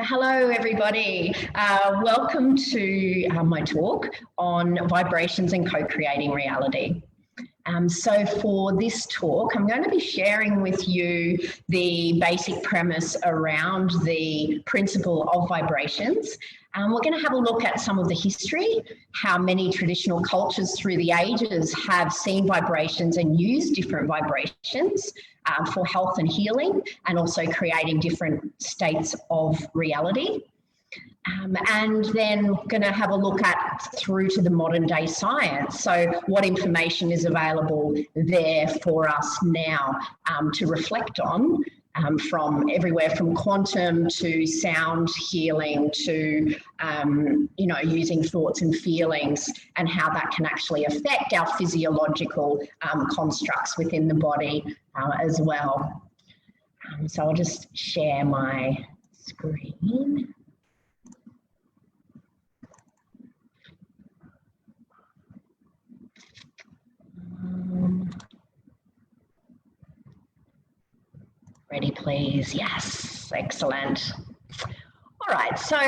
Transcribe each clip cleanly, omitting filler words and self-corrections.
So hello everybody, welcome to my talk on vibrations and co-creating reality. So for this talk, I'm going to be sharing with you the basic premise around the principle of vibrations. We're going to have a look at some of the history, how many traditional cultures through the ages have seen vibrations and used different vibrations for health and healing, and also creating different states of reality. And then going to have a look at through to the modern day science. So what information is available there for us now to reflect on, from everywhere from quantum to sound healing to, using thoughts and feelings, and how that can actually affect our physiological constructs within the body as well. So I'll just share my screen. Ready, please? Yes, excellent. All right, so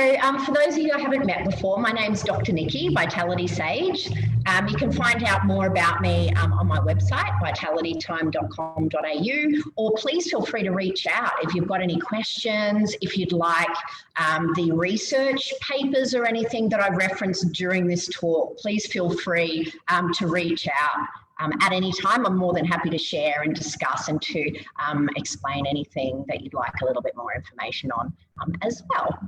for those of you I haven't met before, my name's Dr Niikee, Vitality Sage. You can find out more about me on my website, vitalitytime.com.au, or please feel free to reach out if you've got any questions, if you'd like the research papers or anything that I referenced during this talk, please feel free to reach out. At any time, I'm more than happy to share and discuss and to explain anything that you'd like a little bit more information on as well.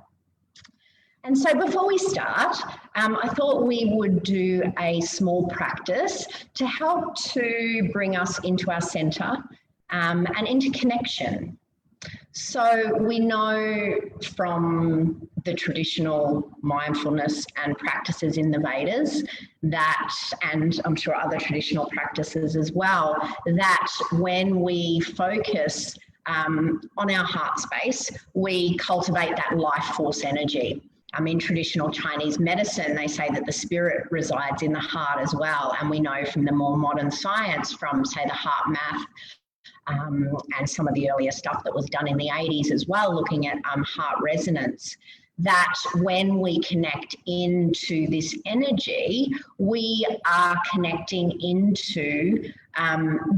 And so before we start, I thought we would do a small practice to help to bring us into our center and into connection. So we know from the traditional mindfulness and practices in the Vedas that, and I'm sure other traditional practices as well, that when we focus on our heart space, we cultivate that life force energy. In traditional Chinese medicine, they say that the spirit resides in the heart as well. And we know from the more modern science, from say the heart math, and some of the earlier stuff that was done in the 80s as well, looking at heart resonance, that when we connect into this energy, we are connecting into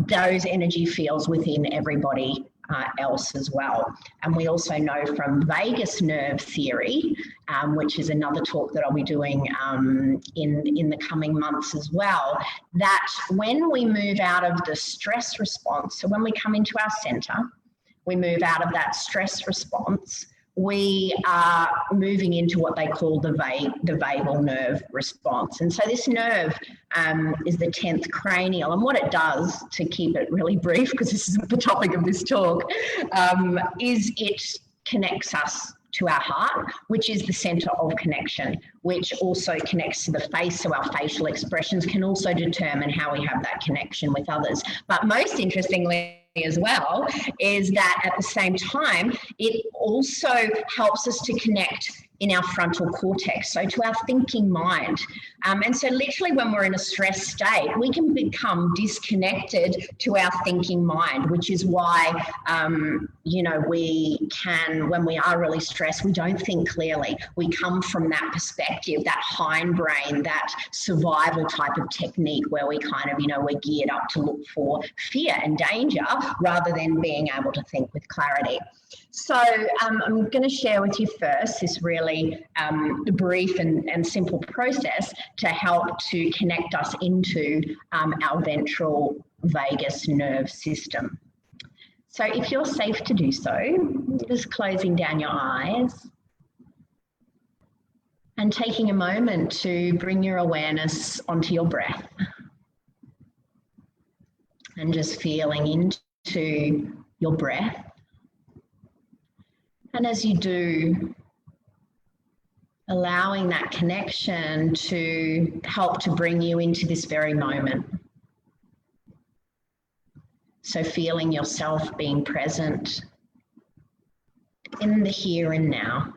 those energy fields within everybody else as well. And we also know from vagus nerve theory, which is another talk that I'll be doing in the coming months as well, that when we move out of the stress response, so when we come into our center, we move out of that stress response, we are moving into what they call the vagal nerve response. And so this nerve is the 10th cranial. And what it does, to keep it really brief, because this isn't the topic of this talk, is it connects us to our heart, which is the center of connection, which also connects to the face. So our facial expressions can also determine how we have that connection with others. But most interestingly as well is that at the same time, it also helps us to connect in our frontal cortex, so to our thinking mind. And so literally when we're in a stress state, we can become disconnected to our thinking mind, which is why, we can, when we are really stressed, we don't think clearly. We come from that perspective, that hindbrain, that survival type of technique where we kind of, we're geared up to look for fear and danger rather than being able to think with clarity. So I'm going to share with you first this really brief and simple process to help to connect us into our ventral vagus nerve system. So if you're safe to do so, just closing down your eyes and taking a moment to bring your awareness onto your breath and just feeling into your breath. And as you do, allowing that connection to help to bring you into this very moment. So feeling yourself being present in the here and now.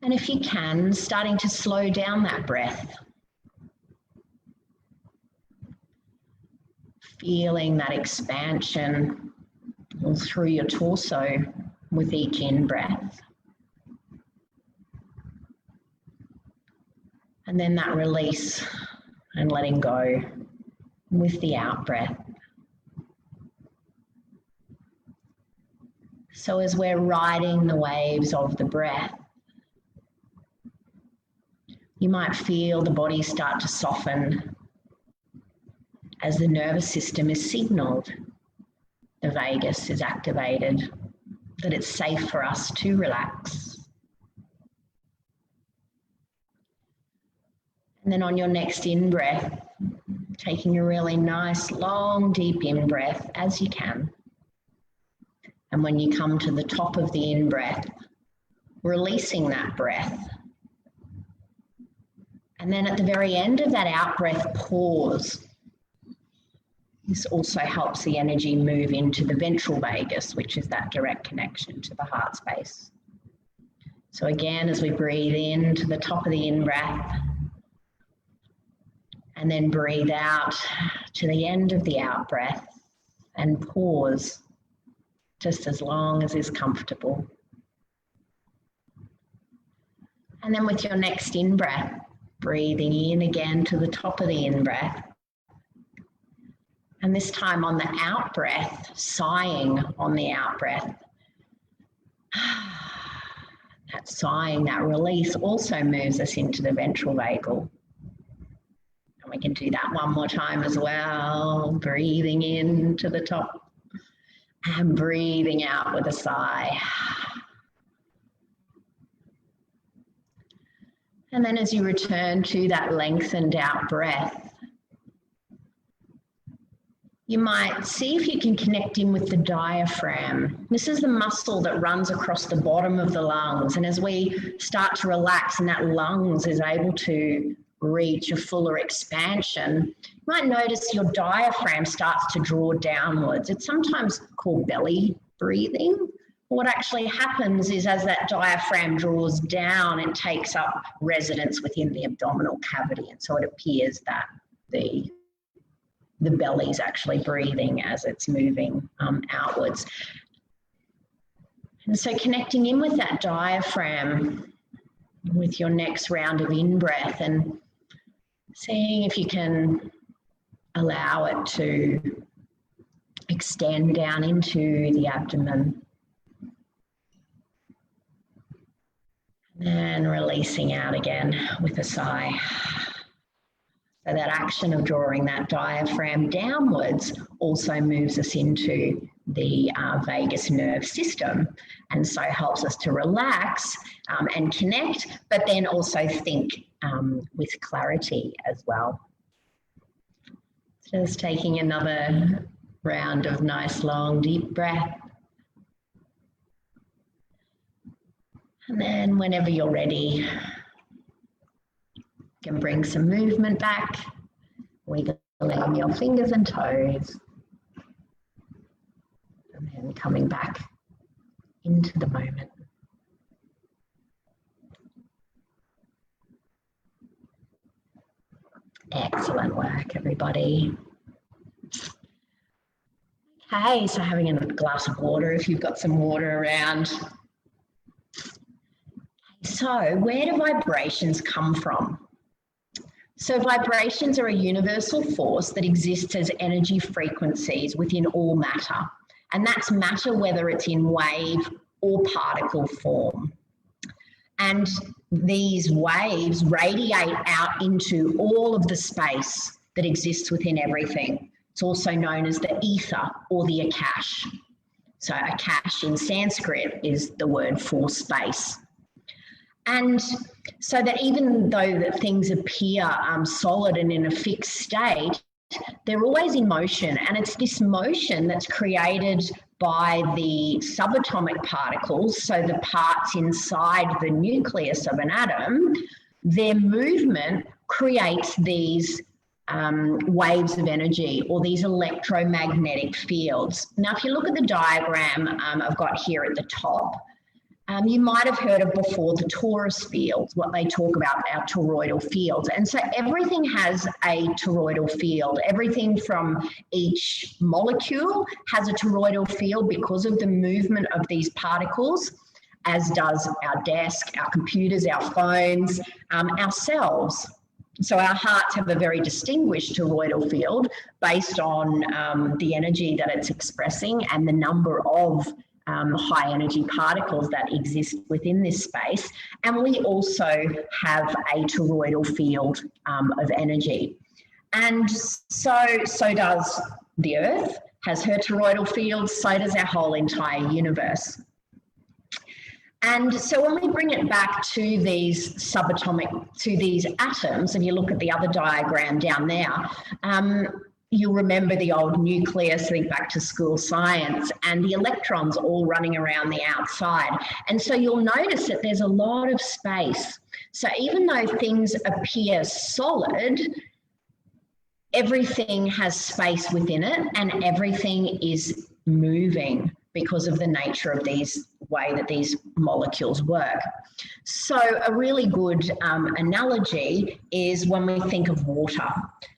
And if you can, starting to slow down that breath. Feeling that expansion or through your torso with each in-breath. And then that release and letting go with the out-breath. So as we're riding the waves of the breath, you might feel the body start to soften as the nervous system is signaled, the vagus is activated, that it's safe for us to relax. And then on your next in-breath, taking a really nice, long, deep in-breath as you can. And when you come to the top of the in-breath, releasing that breath. And then at the very end of that out-breath, pause. This also helps the energy move into the ventral vagus, which is that direct connection to the heart space. So again, as we breathe in to the top of the in-breath, and then breathe out to the end of the out-breath and pause just as long as is comfortable. And then with your next in-breath, breathing in again to the top of the in-breath. And this time on the out-breath, sighing on the out-breath. That sighing, that release also moves us into the ventral vagal. And we can do that one more time as well. Breathing in to the top and breathing out with a sigh. And then as you return to that lengthened out breath, you might see if you can connect in with the diaphragm. This is the muscle that runs across the bottom of the lungs. And as we start to relax and that lungs is able to reach a fuller expansion, you might notice your diaphragm starts to draw downwards. It's sometimes called belly breathing. What actually happens is as that diaphragm draws down, it takes up residence within the abdominal cavity. And so it appears that the belly is actually breathing as it's moving outwards. And so connecting in with that diaphragm with your next round of in-breath and seeing if you can allow it to extend down into the abdomen. And releasing out again with a sigh. So that action of drawing that diaphragm downwards also moves us into the vagus nerve system, and so helps us to relax and connect, but then also think with clarity as well. Just taking another round of nice long deep breath. And then whenever you're ready, you can bring some movement back, wiggling your fingers and toes, and then coming back into the moment. Excellent work, everybody. Okay, so having a glass of water if you've got some water around. So where do vibrations come from? So vibrations are a universal force that exists as energy frequencies within all matter. And that's matter whether it's in wave or particle form. And these waves radiate out into all of the space that exists within everything. It's also known as the ether or the Akash. So Akash in Sanskrit is the word for space. And so that even though that things appear solid and in a fixed state, they're always in motion. And it's this motion that's created by the subatomic particles, so the parts inside the nucleus of an atom. Their movement creates these waves of energy or these electromagnetic fields. Now, if you look at the diagram I've got here at the top, You might have heard of before the torus fields, what they talk about, our toroidal fields. And so everything has a toroidal field. Everything from each molecule has a toroidal field because of the movement of these particles, as does our desk, our computers, our phones, our cells. So our hearts have a very distinguished toroidal field based on the energy that it's expressing and the number of high energy particles that exist within this space. And we also have a toroidal field of energy. And so does the Earth, has her toroidal field, so does our whole entire universe. And so when we bring it back to these subatomic, to these atoms, and you look at the other diagram down there, you'll remember the old nucleus, think back to school science, and the electrons all running around the outside. And so you'll notice that there's a lot of space. So even though things appear solid, everything has space within it and everything is moving because of the nature of these way that these molecules work. So a really good analogy is when we think of water.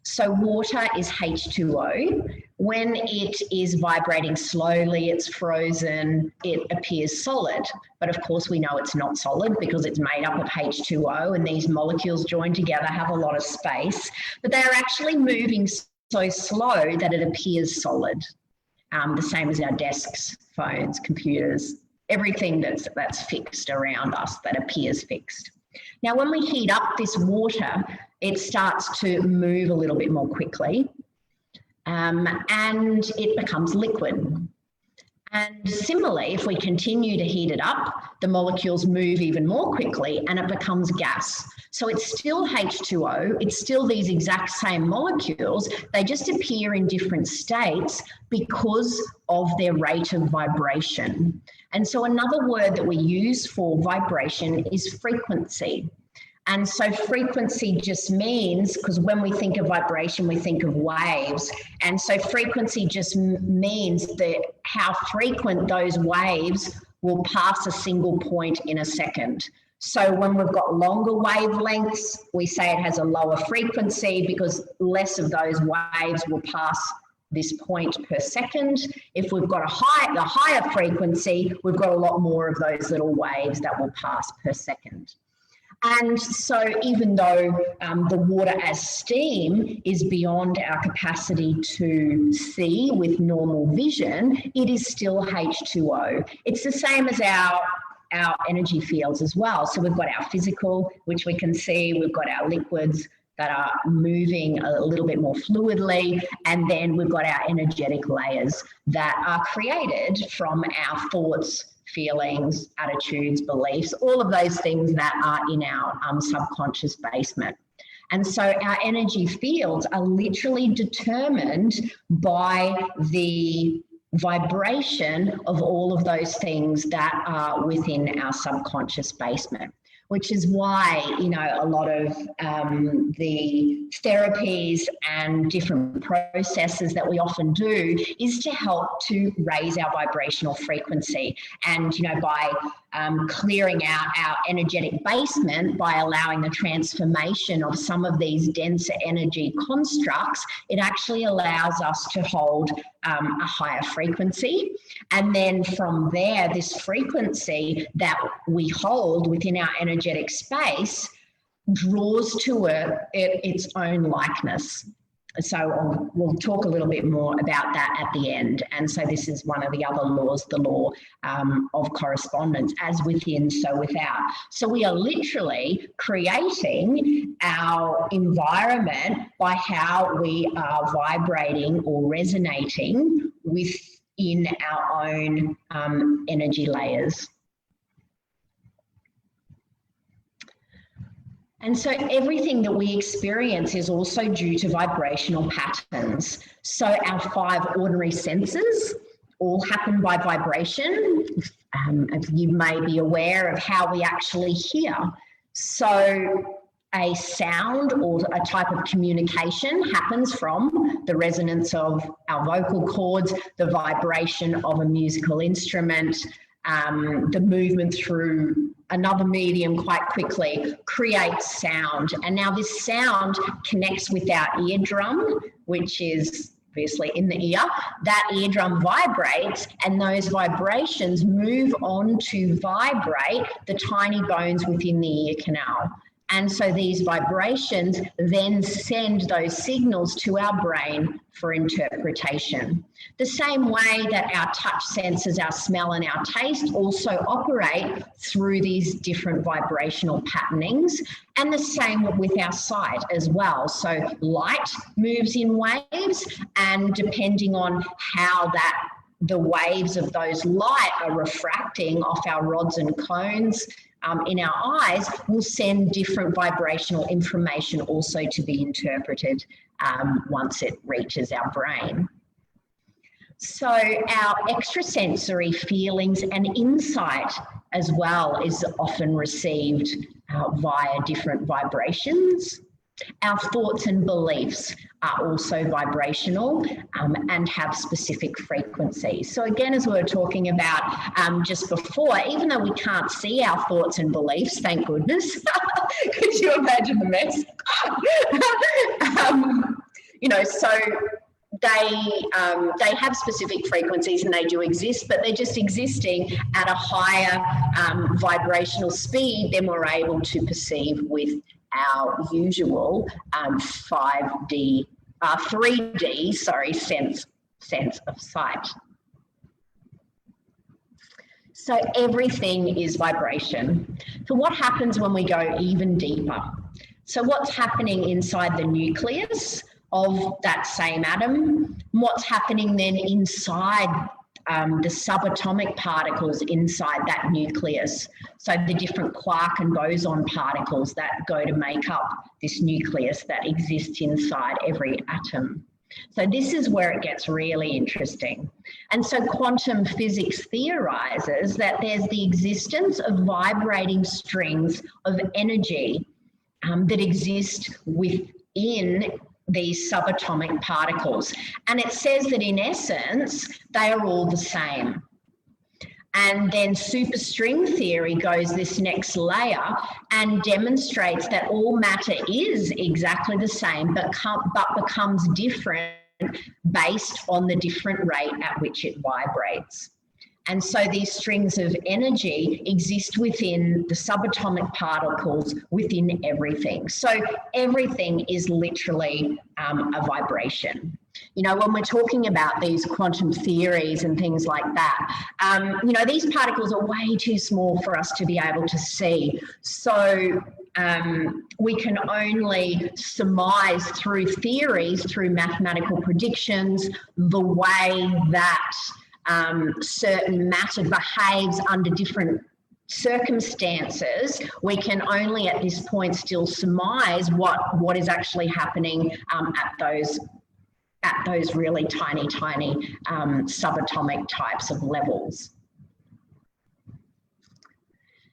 So water is H2O. When it is vibrating slowly, it's frozen, it appears solid. But of course we know it's not solid because it's made up of H2O, and these molecules joined together have a lot of space, but they're actually moving so slow that it appears solid. The same as our desks, phones, computers, everything that's fixed around us that appears fixed. Now, when we heat up this water, it starts to move a little bit more quickly, and it becomes liquid. And similarly, if we continue to heat it up, the molecules move even more quickly and it becomes gas. So it's still H2O, it's still these exact same molecules, they just appear in different states because of their rate of vibration. And so another word that we use for vibration is frequency. And so frequency just means, because when we think of vibration, we think of waves. And so frequency just means that how frequent those waves will pass a single point in a second. So when we've got longer wavelengths, we say it has a lower frequency because less of those waves will pass this point per second. If we've got the higher frequency, we've got a lot more of those little waves that will pass per second. And so even though the water as steam is beyond our capacity to see with normal vision, it is still H2O. It's the same as our energy fields as well. So we've got our physical, which we can see, we've got our liquids that are moving a little bit more fluidly, and then we've got our energetic layers that are created from our thoughts, feelings, attitudes, beliefs, all of those things that are in our subconscious basement. And so our energy fields are literally determined by the vibration of all of those things that are within our subconscious basement, which is why, you know, a lot of the therapies and different processes that we often do is to help to raise our vibrational frequency. And, you know, by clearing out our energetic basement, by allowing the transformation of some of these denser energy constructs, it actually allows us to hold a higher frequency. And then from there, this frequency that we hold within our energetic space draws to it its own likeness. So we'll talk a little bit more about that at the end. And so this is one of the other laws, the law of correspondence, as within, so without. So we are literally creating our environment by how we are vibrating or resonating within our own energy layers. And so everything that we experience is also due to vibrational patterns. So our 5 ordinary senses all happen by vibration. You may be aware of how we actually hear. So a sound or a type of communication happens from the resonance of our vocal cords, the vibration of a musical instrument, the movement through another medium quite quickly creates sound. And now this sound connects with our eardrum, which is obviously in the ear. That eardrum vibrates, and those vibrations move on to vibrate the tiny bones within the ear canal. And so these vibrations then send those signals to our brain for interpretation. The same way that our touch senses, our smell and our taste also operate through these different vibrational patternings, and the same with our sight as well. So light moves in waves, and depending on how the waves of those light are refracting off our rods and cones in our eyes, will send different vibrational information also to be interpreted once it reaches our brain. So our extrasensory feelings and insight as well is often received via different vibrations. Our thoughts and beliefs are also vibrational and have specific frequencies. So again, as we were talking about just before, even though we can't see our thoughts and beliefs, thank goodness, could you imagine the mess? You know, so they have specific frequencies and they do exist, but they're just existing at a higher vibrational speed than we're able to perceive with our usual 3D sense of sight. So everything is vibration. So what happens when we go even deeper? So what's happening inside the nucleus of that same atom? What's happening then inside the subatomic particles inside that nucleus? So the different quark and boson particles that go to make up this nucleus that exists inside every atom. So this is where it gets really interesting. And so quantum physics theorizes that there's the existence of vibrating strings of energy that exist within these subatomic particles. And it says that in essence, they are all the same. And then superstring theory goes this next layer and demonstrates that all matter is exactly the same, but becomes different based on the different rate at which it vibrates. And so these strings of energy exist within the subatomic particles within everything. So everything is literally a vibration. You know, when we're talking about these quantum theories and things like that, you know, these particles are way too small for us to be able to see. So we can only surmise through theories, through mathematical predictions, the way that certain matter behaves under different circumstances. We can only at this point still surmise what is actually happening at those really tiny subatomic types of levels.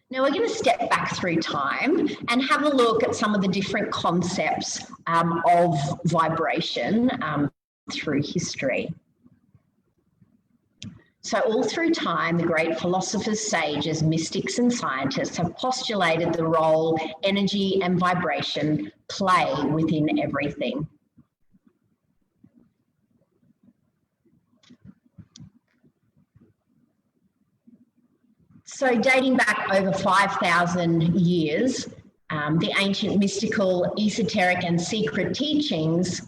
Now we're going to step back through time and have a look at some of the different concepts of vibration through history. So all through time, the great philosophers, sages, mystics and scientists have postulated the role energy and vibration play within everything. So dating back over 5,000 years, the ancient mystical, esoteric and secret teachings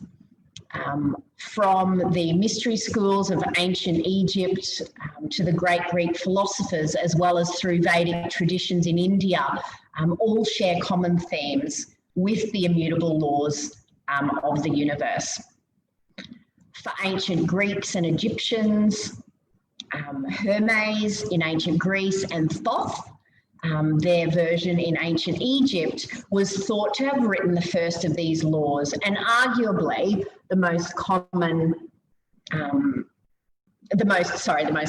from the mystery schools of ancient Egypt to the great Greek philosophers, as well as through Vedic traditions in India, all share common themes with the immutable laws of the universe. For ancient Greeks and Egyptians, Hermes in ancient Greece and Thoth, their version in ancient Egypt, was thought to have written the first of these laws, and arguably the most common, I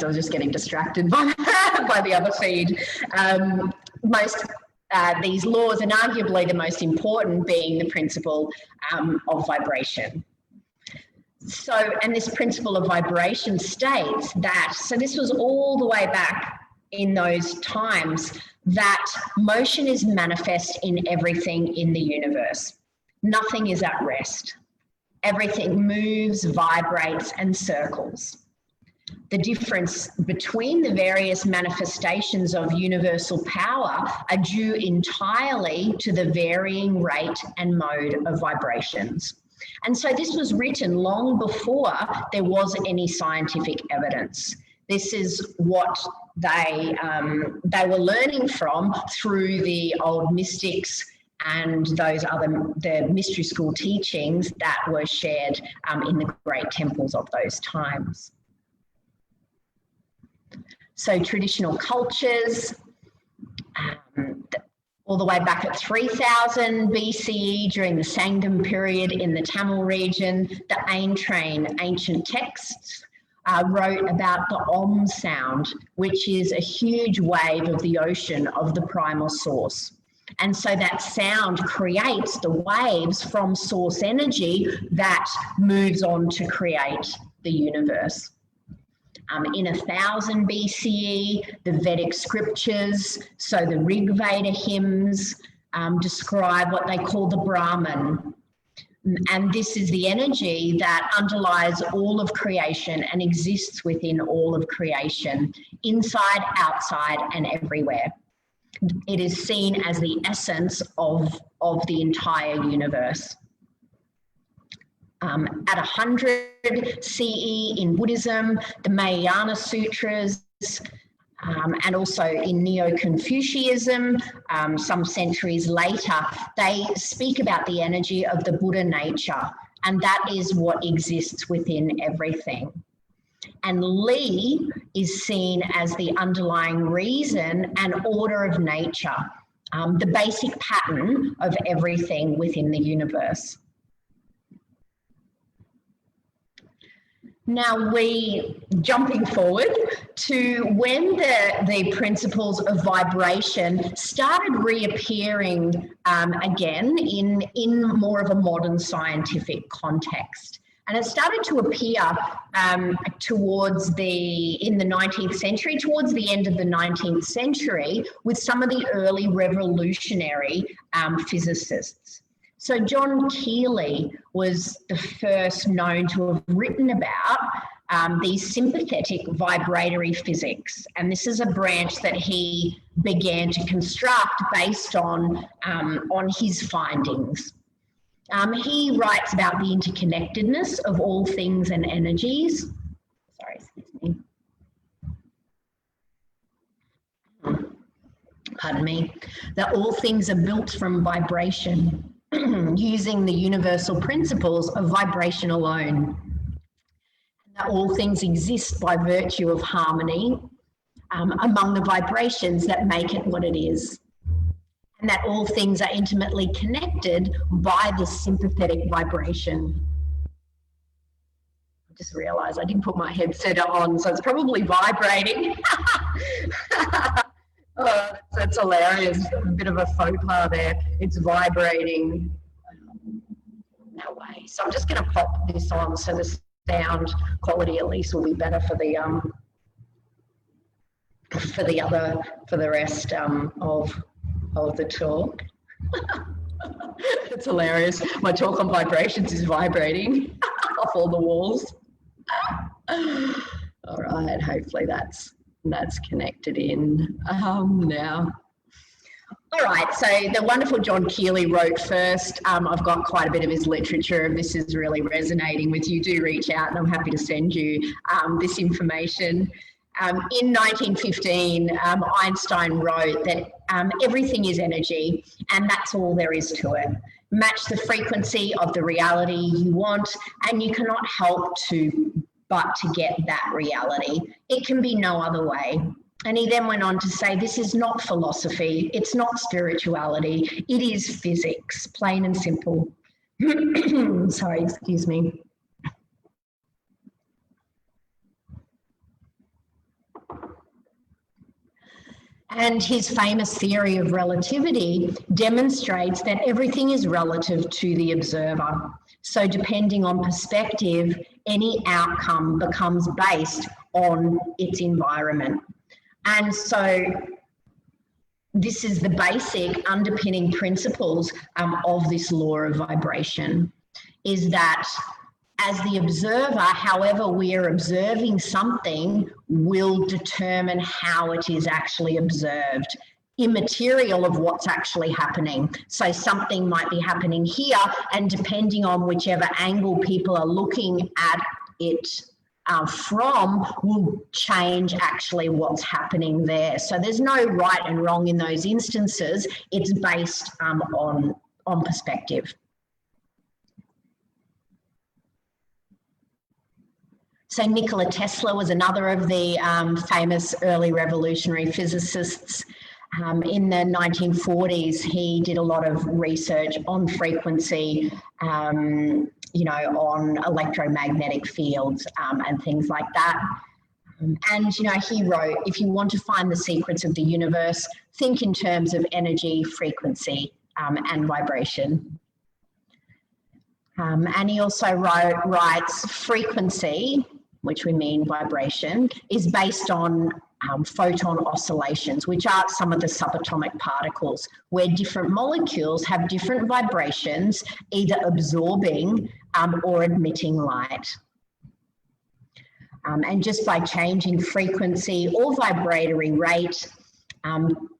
was just getting distracted by the other feed. These laws, and arguably the most important being the principle of vibration. So, and this principle of vibration states that, so this was all the way back in those times that motion is manifest in everything in the universe. Nothing is at rest. Everything moves, vibrates, and circles. The difference between the various manifestations of universal power are due entirely to the varying rate and mode of vibrations. And so this was written long before there was any scientific evidence. This is what they were learning from through the old mystics and the mystery school teachings that were shared in the great temples of those times. So traditional cultures, all the way back at 3000 BCE during the Sangam period in the Tamil region, the Aintrain ancient texts wrote about the Om sound, which is a huge wave of the ocean of the primal source. And so that sound creates the waves from source energy that moves on to create the universe. In 1000 BCE, the Vedic scriptures, so the Rig Veda hymns, describe what they call the Brahman. And this is the energy that underlies all of creation and exists within all of creation, inside, outside, and everywhere. It is seen as the essence of the entire universe. At 100 CE in Buddhism, the Mahayana Sutras, and also in Neo-Confucianism, some centuries later, they speak about the energy of the Buddha nature, and that is what exists within everything. And Li is seen as the underlying reason and order of nature, the basic pattern of everything within the universe. Now jumping forward to when the principles of vibration started reappearing again in more of a modern scientific context. And it started to appear in the 19th century, towards the end of the 19th century, with some of the early revolutionary physicists. So John Keeley was the first known to have written about these sympathetic vibratory physics. And this is a branch that he began to construct based on his findings. He writes about the interconnectedness of all things and energies. Sorry, excuse me. Pardon me. That all things are built from vibration, using the universal principles of vibration alone. And that all things exist by virtue of harmony among the vibrations that make it what it is. And that all things are intimately connected by this sympathetic vibration. I just realised I didn't put my headset on, so it's probably vibrating. Oh, that's hilarious. A bit of a faux pas there. It's vibrating that way. So I'm just going to pop this on so the sound quality at least will be better for the rest of the talk. It's hilarious. My talk on vibrations is vibrating off all the walls. All right, hopefully that's connected in now. All right, so the wonderful John Keeley wrote first. I've got quite a bit of his literature. If this is really resonating with you, do reach out and I'm happy to send you this information. In 1915, Einstein wrote that everything is energy and that's all there is to it. Match the frequency of the reality you want and you cannot help but to get that reality. It can be no other way. And he then went on to say, this is not philosophy, it's not spirituality, it is physics, plain and simple. Sorry, excuse me. And his famous theory of relativity demonstrates that everything is relative to the observer. So depending on perspective, any outcome becomes based on its environment. And so this is the basic underpinning principles of this law of vibration, is that as the observer, however we are observing something will determine how it is actually observed, immaterial of what's actually happening. So something might be happening here, and depending on whichever angle people are looking at it from will change actually what's happening there. So there's no right and wrong in those instances. It's based on perspective. So Nikola Tesla was another of the famous early revolutionary physicists. In the 1940s, he did a lot of research on frequency, you know, on electromagnetic fields and things like that. And, you know, he wrote, if you want to find the secrets of the universe, think in terms of energy, frequency, and vibration. And he also writes frequency, which we mean vibration, is based on photon oscillations, which are some of the subatomic particles, where different molecules have different vibrations, either absorbing or emitting light. And just by changing frequency or vibratory rate,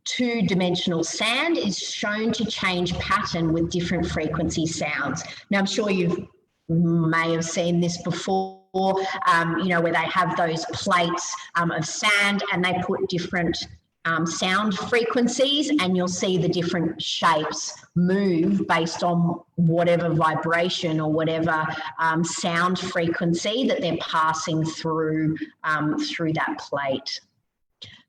two-dimensional sand is shown to change pattern with different frequency sounds. Now, I'm sure you may have seen this before, you know, where they have those plates of sand and they put different sound frequencies, and you'll see the different shapes move based on whatever vibration or whatever sound frequency that they're passing through that plate.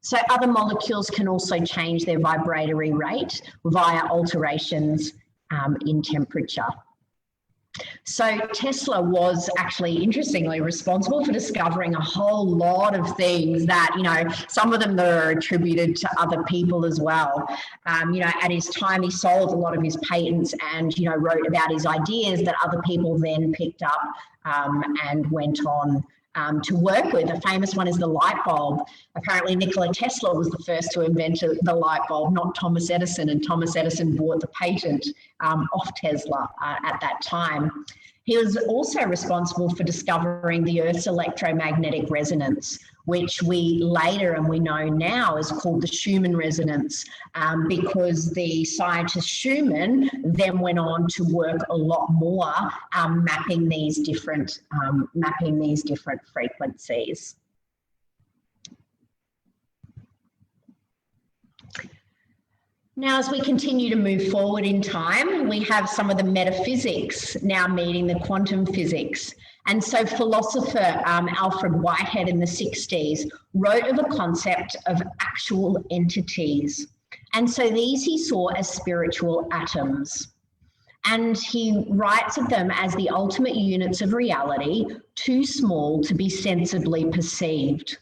So other molecules can also change their vibratory rate via alterations in temperature. So Tesla was actually, interestingly, responsible for discovering a whole lot of things that, you know, some of them that are attributed to other people as well. You know, at his time, he sold a lot of his patents and, you know, wrote about his ideas that other people then picked up and went on to work with. A famous one is the light bulb. Apparently Nikola Tesla was the first to invent the light bulb, not Thomas Edison, and Thomas Edison bought the patent off Tesla at that time. He was also responsible for discovering the Earth's electromagnetic resonance, which we later and we know now is called the Schumann resonance, because the scientist Schumann then went on to work a lot more mapping these different frequencies. Now, as we continue to move forward in time, we have some of the metaphysics now meeting the quantum physics. And so philosopher Alfred Whitehead in the 60s wrote of a concept of actual entities. And so these he saw as spiritual atoms. And he writes of them as the ultimate units of reality, too small to be sensibly perceived.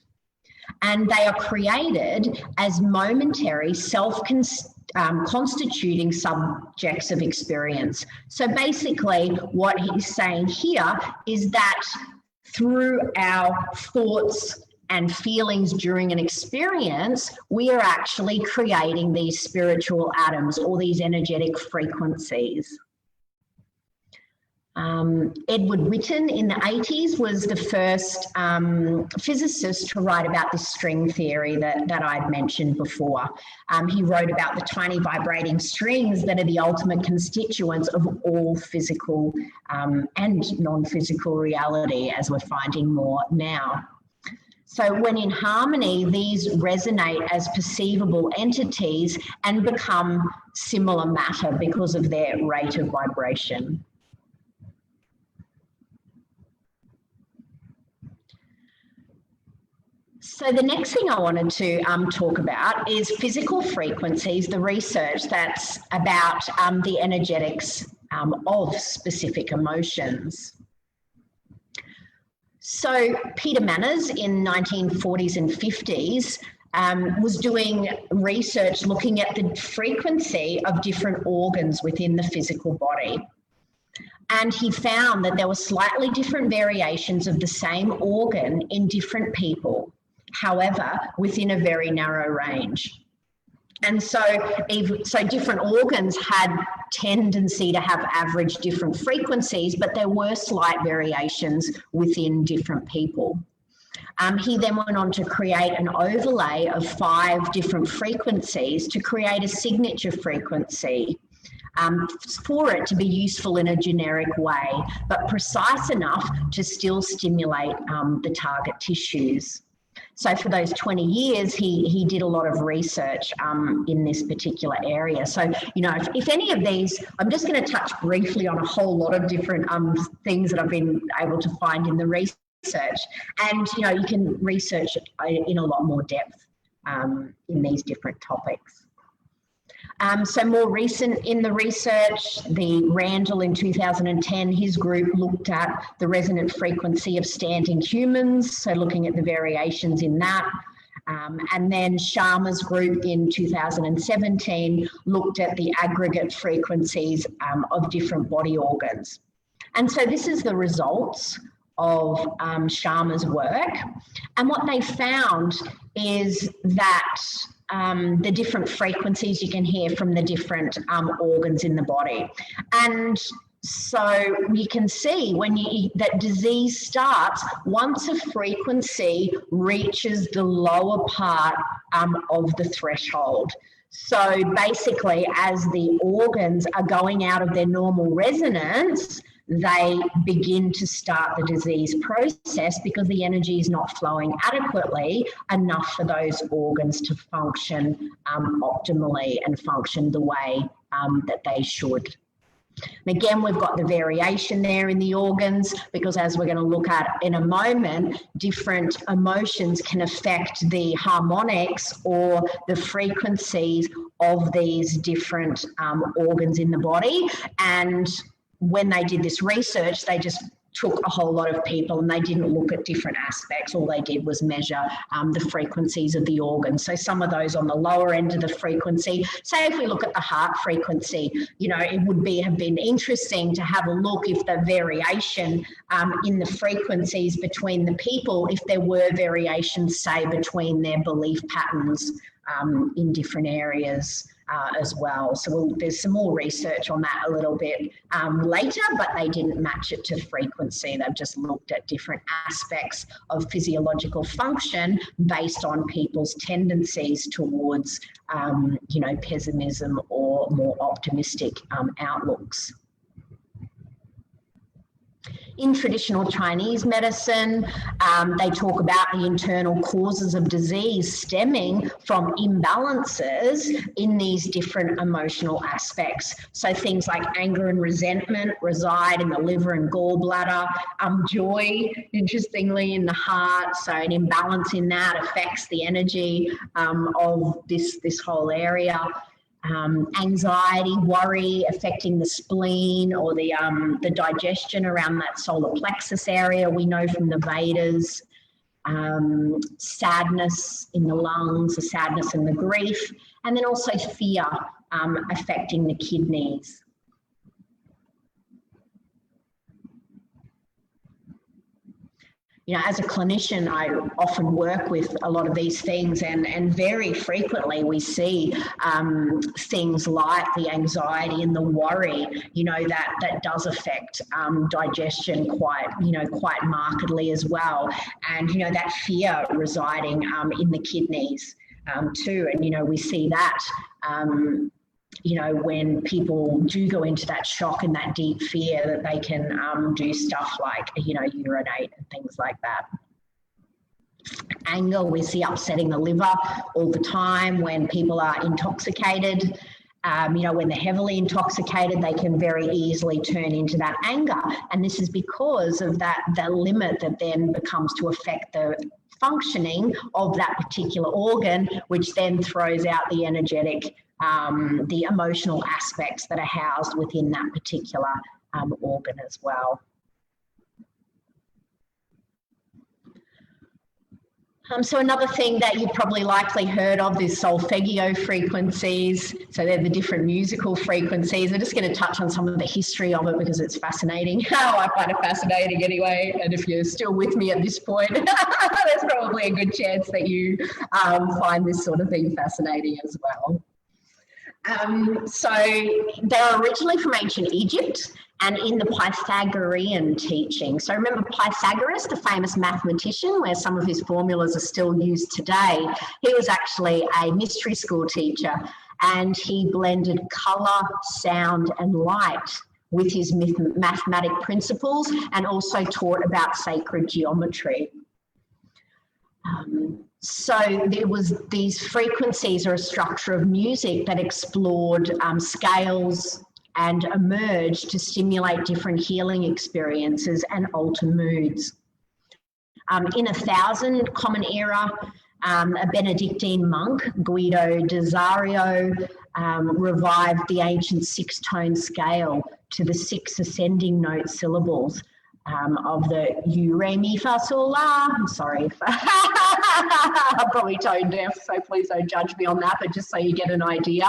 And they are created as momentary constituting subjects of experience. So basically what he's saying here is that through our thoughts and feelings during an experience, we are actually creating these spiritual atoms or these energetic frequencies. Edward Witten in the 80s was the first physicist to write about this string theory that I'd mentioned before. He wrote about the tiny vibrating strings that are the ultimate constituents of all physical and non-physical reality, as we're finding more now. So when in harmony, these resonate as perceivable entities and become similar matter because of their rate of vibration. So the next thing I wanted to talk about is physical frequencies, the research that's about the energetics of specific emotions. So Peter Manners in 1940s and 50s was doing research looking at the frequency of different organs within the physical body. And he found that there were slightly different variations of the same organ in different people. however, within a very narrow range. And so different organs had tendency to have average different frequencies, but there were slight variations within different people. He then went on to create an overlay of 5 different frequencies to create a signature frequency for it to be useful in a generic way, but precise enough to still stimulate the target tissues. So for those 20 years, he did a lot of research in this particular area. So, you know, if any of these, I'm just going to touch briefly on a whole lot of different things that I've been able to find in the research. And, you know, you can research it in a lot more depth in these different topics. So more recent in the research, the Randall in 2010, his group looked at the resonant frequency of standing humans, so looking at the variations in that. And then Sharma's group in 2017 looked at the aggregate frequencies of different body organs. And so this is the results of Sharma's work. And what they found is that the different frequencies you can hear from the different organs in the body. And so you can see when that disease starts once a frequency reaches the lower part of the threshold. So basically, as the organs are going out of their normal resonance, they begin to start the disease process because the energy is not flowing adequately enough for those organs to function optimally and function the way that they should. And again, we've got the variation there in the organs because, as we're going to look at in a moment, different emotions can affect the harmonics or the frequencies of these different organs in the body. And when they did this research, they just took a whole lot of people and they didn't look at different aspects. All they did was measure the frequencies of the organs. So some of those on the lower end of the frequency, say if we look at the heart frequency, you know, it would have been interesting to have a look if the variation in the frequencies between the people, if there were variations, say, between their belief patterns in different areas. As well. So there's some more research on that a little bit later, but they didn't match it to frequency. They've just looked at different aspects of physiological function based on people's tendencies towards, you know, pessimism or more optimistic outlooks. In traditional Chinese medicine, they talk about the internal causes of disease stemming from imbalances in these different emotional aspects. So things like anger and resentment reside in the liver and gallbladder. Joy, interestingly, in the heart. So an imbalance in that affects the energy of this whole area. Anxiety, worry affecting the spleen or the digestion around that solar plexus area, we know from the Vedas. Sadness in the lungs, the sadness and the grief, and then also fear affecting the kidneys. You know, as a clinician, I often work with a lot of these things, and very frequently we see things like the anxiety and the worry, you know, that does affect digestion quite markedly as well. And, you know, that fear residing in the kidneys too. And, you know, we see that you know, when people do go into that shock and that deep fear, that they can do stuff like, you know, urinate and things like that. Anger, we see upsetting the liver all the time when people are intoxicated. You know, when they're heavily intoxicated, they can very easily turn into that anger. And this is because of that limit that then becomes to affect the functioning of that particular organ, which then throws out the energetic the emotional aspects that are housed within that particular organ as well. So another thing that you've probably likely heard of is solfeggio frequencies. So they're the different musical frequencies. We're just going to touch on some of the history of it because it's fascinating. I find it fascinating anyway. And if you're still with me at this point, there's probably a good chance that you find this sort of thing fascinating as well. So they're originally from ancient Egypt and in the Pythagorean teaching. So remember Pythagoras, the famous mathematician, where some of his formulas are still used today. He was actually a mystery school teacher, and he blended colour, sound and light with his mathematic principles, and also taught about sacred geometry. So there was these frequencies are a structure of music that explored scales and emerged to stimulate different healing experiences and alter moods. In 1000 Common Era, a Benedictine monk, Guido Desario, revived the ancient six-tone scale to the 6 ascending note syllables of the U, Re, Mi, Fa, Sol, La. I'm sorry if I'm probably tone deaf, so please don't judge me on that, but just so you get an idea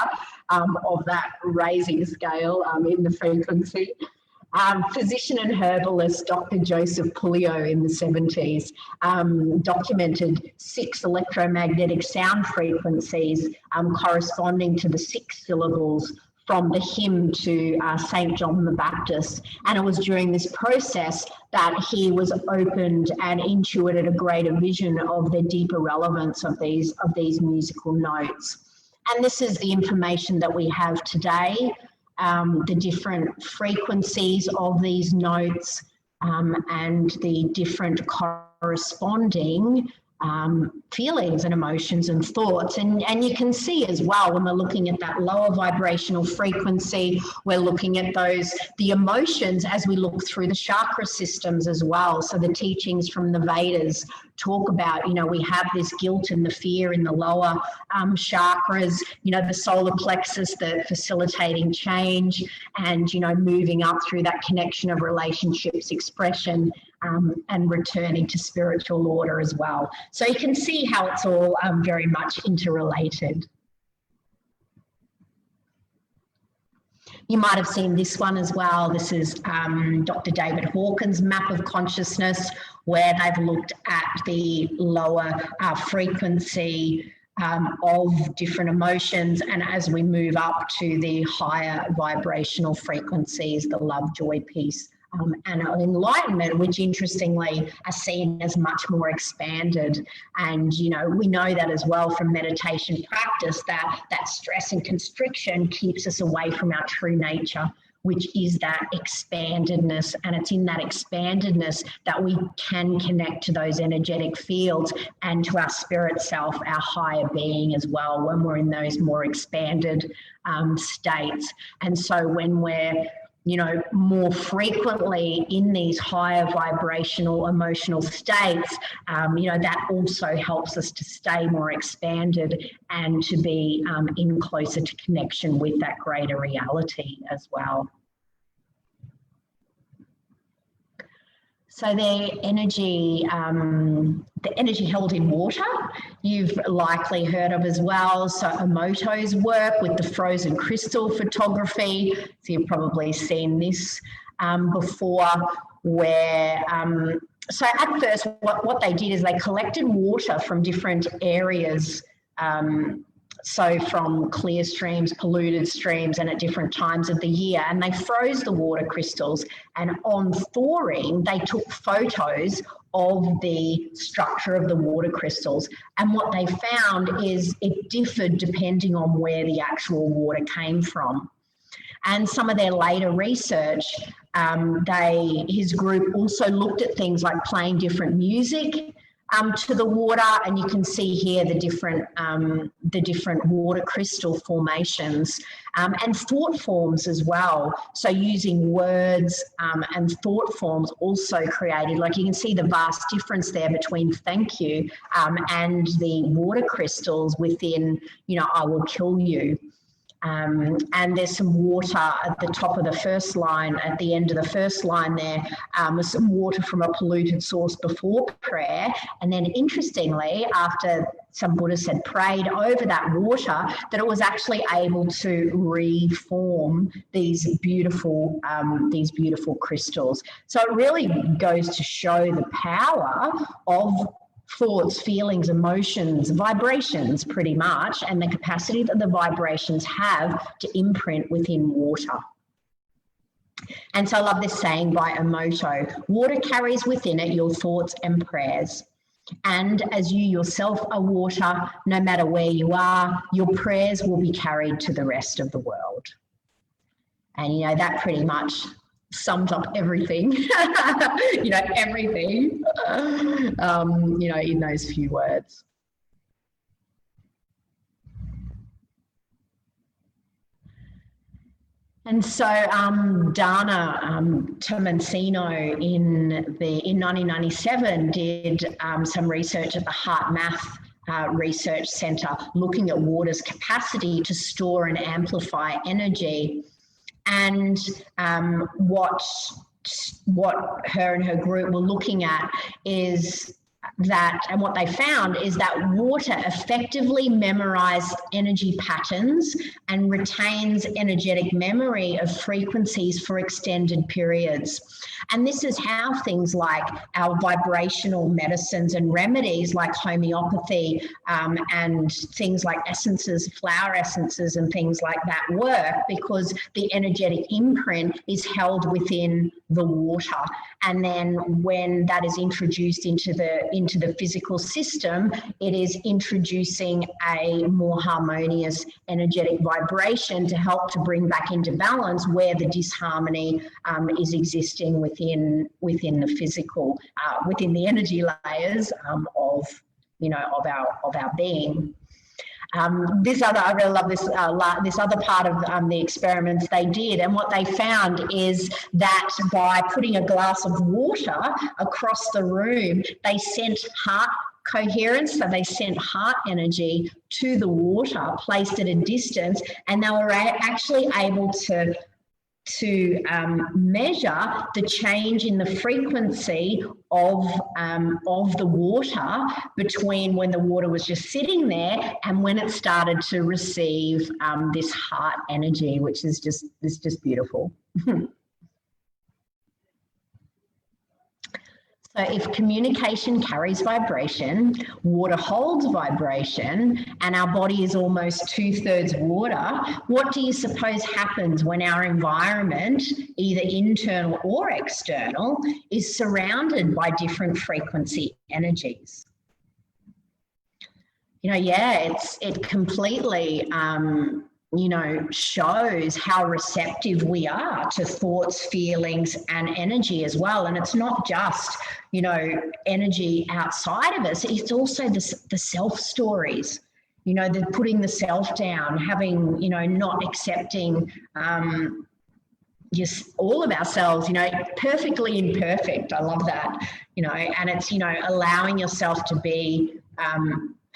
of that raising scale in the frequency. Physician and herbalist Dr. Joseph Puleo in the 70s documented 6 electromagnetic sound frequencies corresponding to the 6 syllables from the hymn to St. John the Baptist. And it was during this process that he was opened and intuited a greater vision of the deeper relevance of these musical notes. And this is the information that we have today, the different frequencies of these notes and the different corresponding feelings and emotions and thoughts. And you can see as well when we're looking at that lower vibrational frequency, we're looking at the emotions as we look through the chakra systems as well. So the teachings from the Vedas talk about, we have this guilt and the fear in the lower chakras, the solar plexus, the facilitating change, and, moving up through that connection of relationships, expression, and returning to spiritual order as well. So you can see how it's all very much interrelated. You might have seen this one as well. This is Dr. David Hawkins' map of consciousness, where they've looked at the lower frequency of different emotions, and as we move up to the higher vibrational frequencies, the love, joy, peace, and enlightenment, which interestingly are seen as much more expanded. And, we know that as well from meditation practice, that stress and constriction keeps us away from our true nature, which is that expandedness. And it's in that expandedness that we can connect to those energetic fields and to our spirit self, our higher being as well, when we're in those more expanded states. And so when we're more frequently in these higher vibrational emotional states, that also helps us to stay more expanded and to be in closer to connection with that greater reality as well. So the energy held in water, you've likely heard of as well. So EMOTO'S work with the frozen crystal photography. So you've probably seen this before, where so at first what they did is they collected water from different areas, so from clear streams, polluted streams, and at different times of the year, and they froze the water crystals, and on thawing they took photos of the structure of the water crystals. And what they found is it differed depending on where the actual water came from. And some of their later research, his group also looked at things like playing different music to the water, and you can see here the different water crystal formations and thought forms as well. So using words and thought forms also created, like you can see the vast difference there between thank you and the water crystals within, I will kill you. and there's some water at the top of the first line, at the end of the first line there, was some water from a polluted source before prayer. And then interestingly, after some Buddhists had prayed over that water, that it was actually able to reform these beautiful crystals. So it really goes to show the power of thoughts, feelings, emotions, vibrations pretty much, and the capacity that the vibrations have to imprint within water. And so I love this saying by Emoto: water carries within it your thoughts and prayers. And as you yourself are water, no matter where you are, your prayers will be carried to the rest of the world. And, you know, that pretty much sums up everything, you know, everything, you know, in those few words. And so Dana Tomancino in 1997 did some research at the Heart Math Research Centre, looking at water's capacity to store and amplify energy. And what her and her group were looking at is that, and what they found is that water effectively memorized energy patterns and retains energetic memory of frequencies for extended periods. And this is how things like our vibrational medicines and remedies like homeopathy and things like essences, flower essences and things like that work, because the energetic imprint is held within the water. And then when that is introduced into the physical system, it is introducing a more harmonious energetic vibration to help to bring back into balance where the disharmony is existing within the physical, within the energy layers of, you know, of our being. I really love this other part of the experiments they did, and what they found is that by putting a glass of water across the room, they sent heart coherence, so they sent heart energy to the water, placed at a distance, and they were actually able to measure the change in the frequency of the water between when the water was just sitting there and when it started to receive this heart energy, which is just beautiful. So if communication carries vibration, water holds vibration, and our body is almost 2/3 water, what do you suppose happens when our environment, either internal or external, is surrounded by different frequency energies? You know, yeah, it completely, you know, shows how receptive we are to thoughts, feelings, and energy as well. And it's not just, you know, energy outside of us, it's also the self stories, you know, the putting the self down, having, you know, not accepting just all of ourselves, you know, perfectly imperfect. I love that, you know, and it's, you know, allowing yourself to be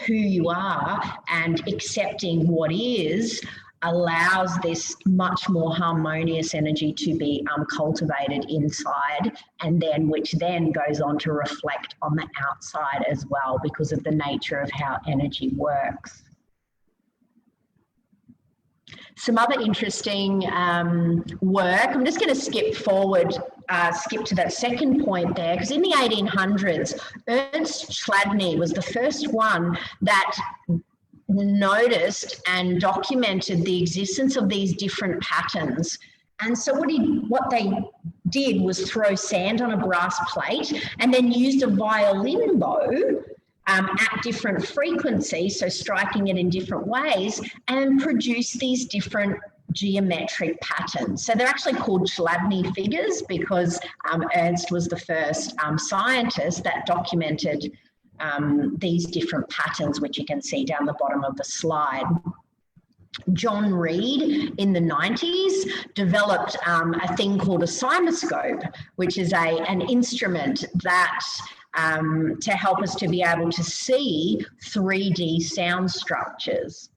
who you are and accepting what is, allows this much more harmonious energy to be cultivated inside, and then which then goes on to reflect on the outside as well, because of the nature of how energy works. Some other interesting work, I'm just going to skip to that second point there, because in the 1800s, Ernst Chladni was the first one that noticed and documented the existence of these different patterns. And so what they did was throw sand on a brass plate and then used a violin bow at different frequencies, so striking it in different ways, and produce these different geometric patterns. So they're actually called Chladni figures because Ernst was the first scientist that documented these different patterns, which you can see down the bottom of the slide. John Reed in the 90s developed a thing called a cymoscope, which is an instrument that to help us to be able to see 3D sound structures.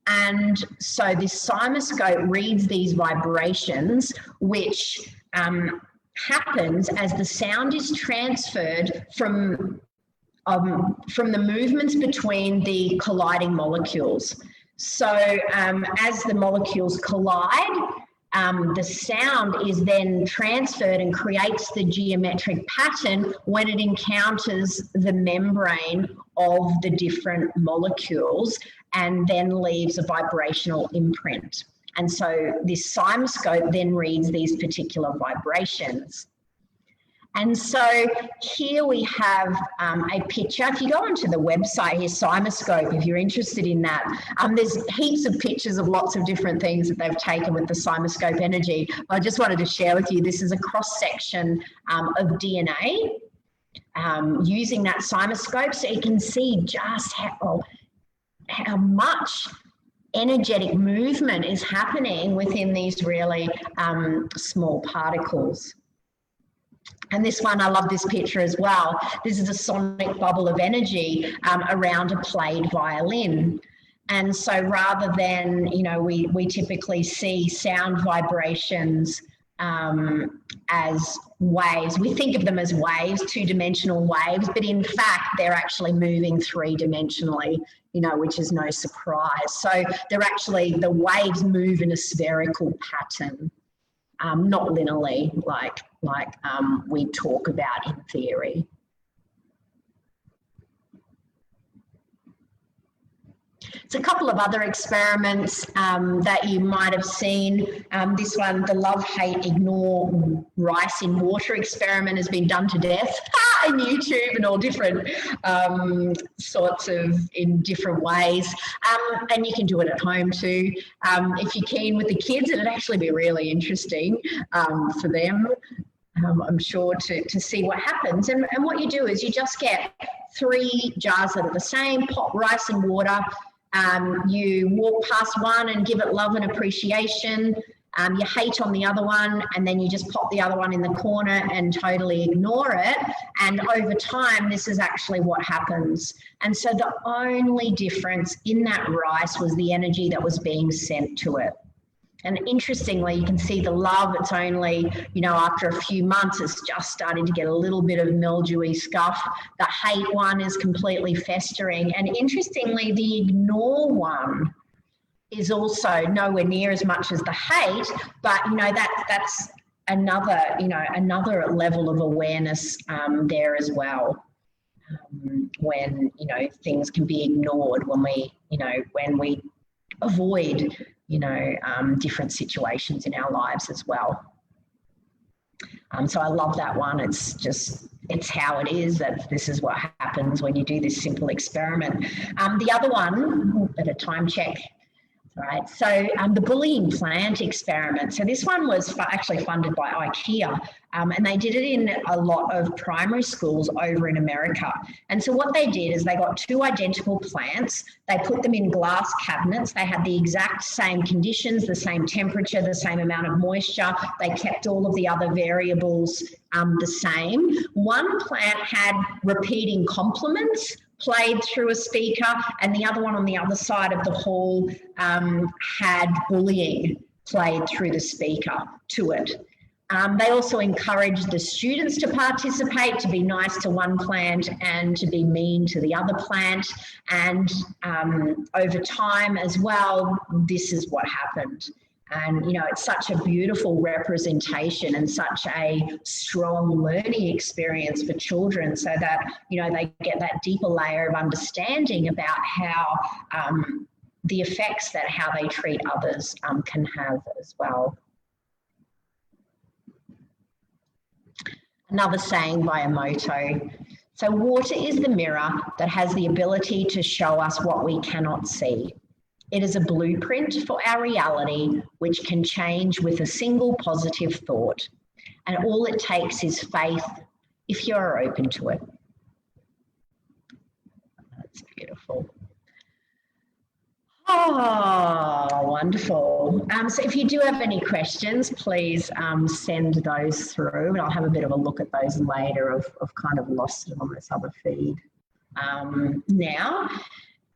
And so this cymoscope reads these vibrations, which happens as the sound is transferred from the movements between the colliding molecules. So as the molecules collide, the sound is then transferred and creates the geometric pattern when it encounters the membrane of the different molecules and then leaves a vibrational imprint. And so this cymoscope then reads these particular vibrations. And so here we have a picture. If you go onto the website here, Cymoscope, if you're interested in that, there's heaps of pictures of lots of different things that they've taken with the cymoscope energy. I just wanted to share with you, this is a cross-section of DNA using that cymoscope, so you can see just how much energetic movement is happening within these really small particles. And this one, I love this picture as well. This is a sonic bubble of energy around a played violin. And so rather than, you know, we typically see sound vibrations as waves. We think of them as waves, two-dimensional waves, but in fact, they're actually moving three-dimensionally, you know, which is no surprise. So they're actually, the waves move in a spherical pattern, not linearly like we talk about in theory. So a couple of other experiments that you might have seen. This one, the love, hate, ignore rice in water experiment has been done to death in YouTube and all different sorts of, in different ways. And you can do it at home too. If you're keen with the kids, it'd actually be really interesting for them. I'm sure to see what happens. And what you do is you just get 3 jars that are the same, pop rice and water. You walk past one and give it love and appreciation. You hate on the other one, and then you just pop the other one in the corner and totally ignore it. And over time, this is actually what happens. And so the only difference in that rice was the energy that was being sent to it. And interestingly, you can see the love, it's only, you know, after a few months, it's just starting to get a little bit of mildewy scuff. The hate one is completely festering. And interestingly, the ignore one is also nowhere near as much as the hate, but, you know, that's another, you know, another level of awareness there as well. When, you know, things can be ignored, when we, you know, when we avoid, you know, different situations in our lives as well. So I love that one. It's just, it's how it is, that this is what happens when you do this simple experiment. The other one, at a time check, all right, so the bullying plant experiment. So this one was actually funded by IKEA, and they did it in a lot of primary schools over in America. And so what they did is they got 2 identical plants, they put them in glass cabinets, they had the exact same conditions, the same temperature, the same amount of moisture, they kept all of the other variables the same. One plant had repeating compliments played through a speaker, and the other one on the other side of the hall had bullying played through the speaker to it. They also encouraged the students to participate, to be nice to one plant and to be mean to the other plant. And over time as well, this is what happened. And, you know, it's such a beautiful representation and such a strong learning experience for children, so that, you know, they get that deeper layer of understanding about how the effects that how they treat others can have as well. Another saying by Emoto. So water is the mirror that has the ability to show us what we cannot see. It is a blueprint for our reality, which can change with a single positive thought. And all it takes is faith if you're open to it. That's beautiful. Oh, wonderful. So if you do have any questions, please send those through, and I'll have a bit of a look at those later. I've kind of lost it on this other feed now.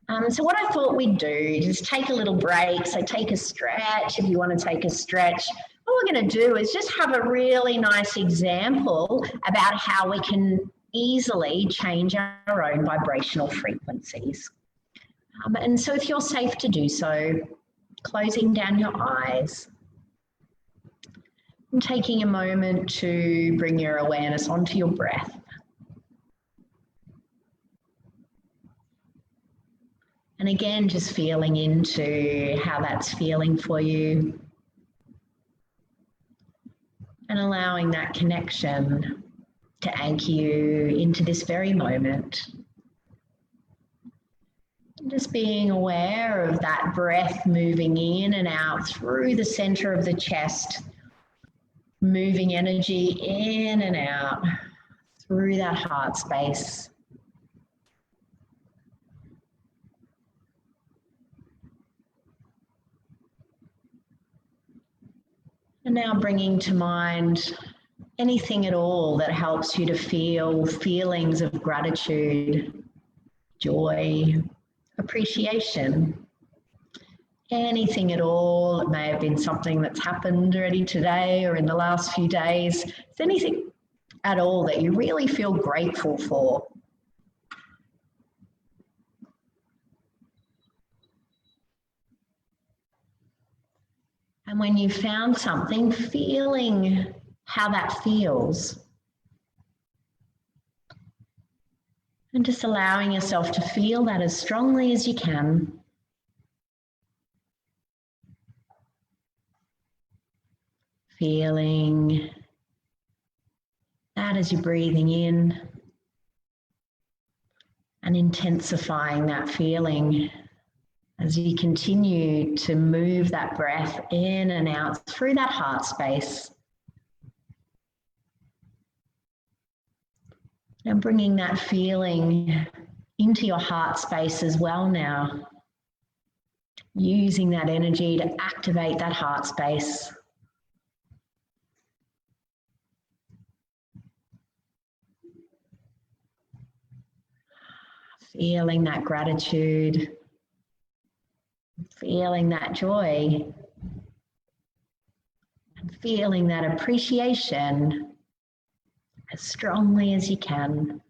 So what I thought we'd do is take a little break. So take a stretch if you want to take a stretch. What we're going to do is just have a really nice example about how we can easily change our own vibrational frequencies. And so if you're safe to do so, closing down your eyes and taking a moment to bring your awareness onto your breath. And again, just feeling into how that's feeling for you and allowing that connection to anchor you into this very moment. And just being aware of that breath moving in and out through the center of the chest, moving energy in and out through that heart space. And now bringing to mind anything at all that helps you to feel feelings of gratitude, joy, appreciation. Anything at all. It may have been something that's happened already today or in the last few days. Is anything at all that you really feel grateful for? And when you found something, feeling how that feels. And just allowing yourself to feel that as strongly as you can. Feeling that as you're breathing in and intensifying that feeling as you continue to move that breath in and out through that heart space. And bringing that feeling into your heart space as well now. Using that energy to activate that heart space. Feeling that gratitude. Feeling that joy. And feeling that appreciation as strongly as you can.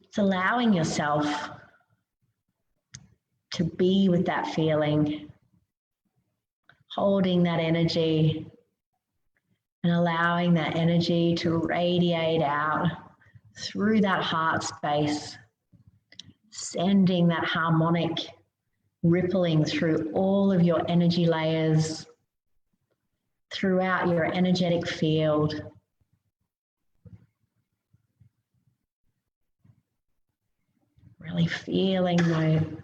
It's allowing yourself to be with that feeling, holding that energy and allowing that energy to radiate out through that heart space, sending that harmonic rippling through all of your energy layers, throughout your energetic field. Really feeling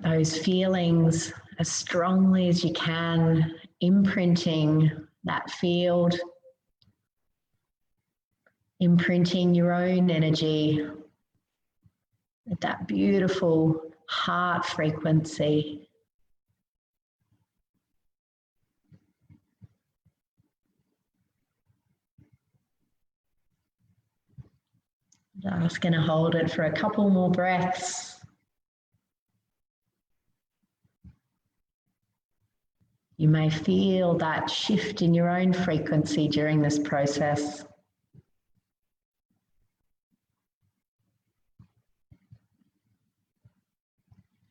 those feelings as strongly as you can, imprinting that field, imprinting your own energy with that beautiful heart frequency. Just going to hold it for a couple more breaths. You may feel that shift in your own frequency during this process.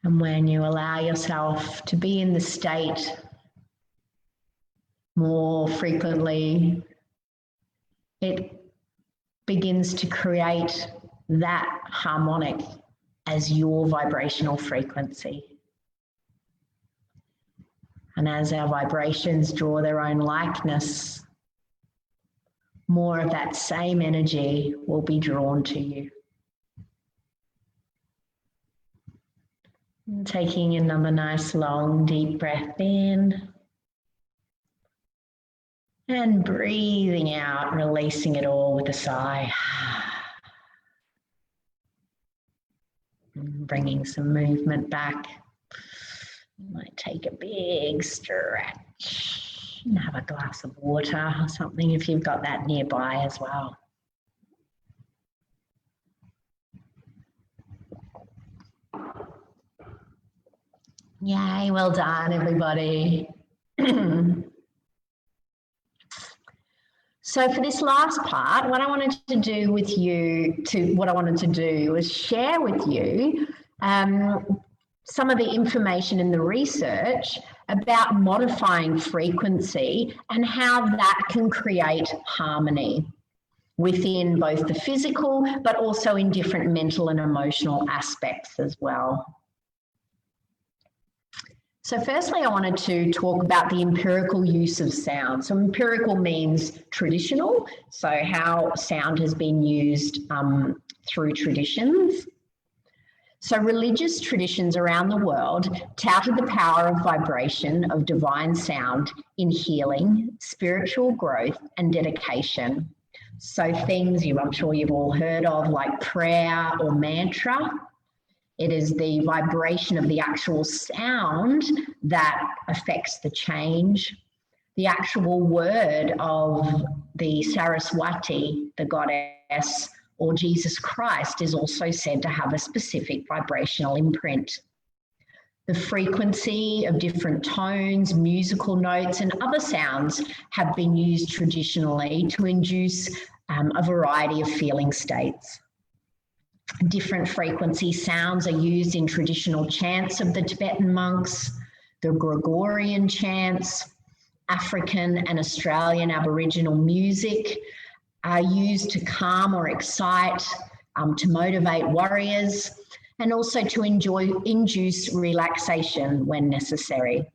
And when you allow yourself to be in the state more frequently, it begins to create that harmonic as your vibrational frequency. And as our vibrations draw their own likeness, more of that same energy will be drawn to you. And taking another nice long deep breath in. And breathing out, releasing it all with a sigh. And bringing some movement back. You might take a big stretch and have a glass of water or something if you've got that nearby as well. Yay, well done, everybody. So for this last part, what I wanted to do with you, was share with you some of the information in the research about modifying frequency and how that can create harmony within both the physical, but also in different mental and emotional aspects as well. So firstly, I wanted to talk about the empirical use of sound. So empirical means traditional, so how sound has been used through traditions. So religious traditions around the world touted the power of vibration of divine sound in healing, spiritual growth, and dedication. So things I'm sure you've all heard of, like prayer or mantra. It is the vibration of the actual sound that affects the change. The actual word of the Saraswati, the goddess, or Jesus Christ is also said to have a specific vibrational imprint. The frequency of different tones, musical notes, and other sounds have been used traditionally to induce a variety of feeling states. Different frequency sounds are used in traditional chants of the Tibetan monks, the Gregorian chants, African and Australian Aboriginal music are used to calm or excite, to motivate warriors, and also to induce relaxation when necessary.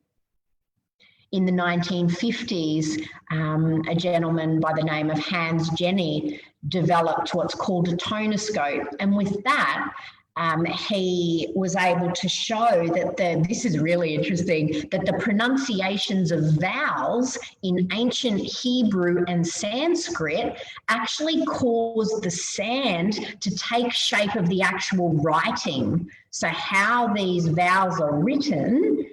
In the 1950s, a gentleman by the name of Hans Jenny developed what's called a tonoscope, and with that, he was able to show that this is really interesting, that the pronunciations of vowels in ancient Hebrew and Sanskrit actually caused the sand to take shape of the actual writing. So how these vowels are written,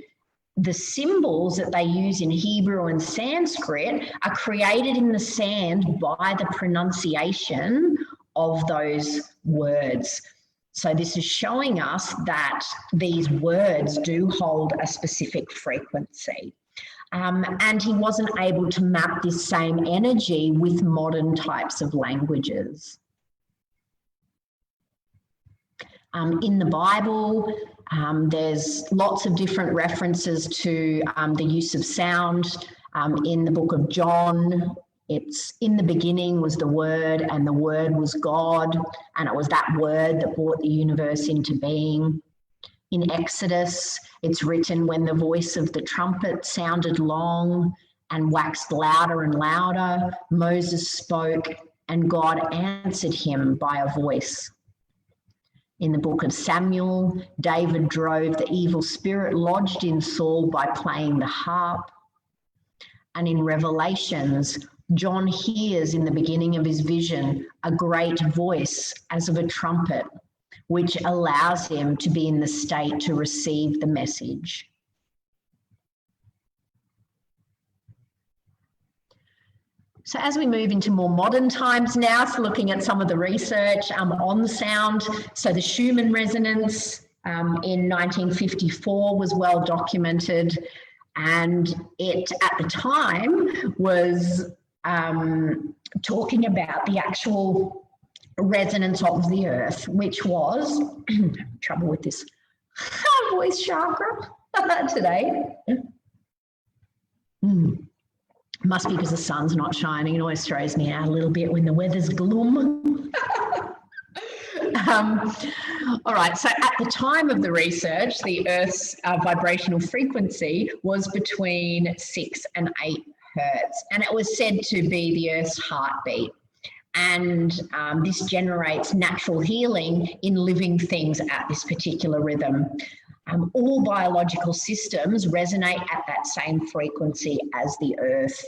the symbols that they use in Hebrew and Sanskrit are created in the sand by the pronunciation of those words. So this is showing us that these words do hold a specific frequency. And he wasn't able to map this same energy with modern types of languages. In the Bible, there's lots of different references to the use of sound. In the book of John, it's in the beginning was the Word, and the Word was God, and it was that Word that brought the universe into being. In Exodus, it's written when the voice of the trumpet sounded long and waxed louder and louder, Moses spoke, and God answered him by a voice. In the book of Samuel, David drove the evil spirit lodged in Saul by playing the harp. And in Revelations, John hears in the beginning of his vision a great voice as of a trumpet, which allows him to be in the state to receive the message. So as we move into more modern times now, so looking at some of the research on sound, so the Schumann resonance in 1954 was well documented, and it at the time was talking about the actual resonance of the earth, which was, trouble with this voice chakra today. Must be because the sun's not shining. It always throws me out a little bit when the weather's gloom. All right, so at the time of the research, the Earth's vibrational frequency was between 6 and 8 hertz, and it was said to be the Earth's heartbeat. And this generates natural healing in living things at this particular rhythm. All biological systems resonate at that same frequency as the Earth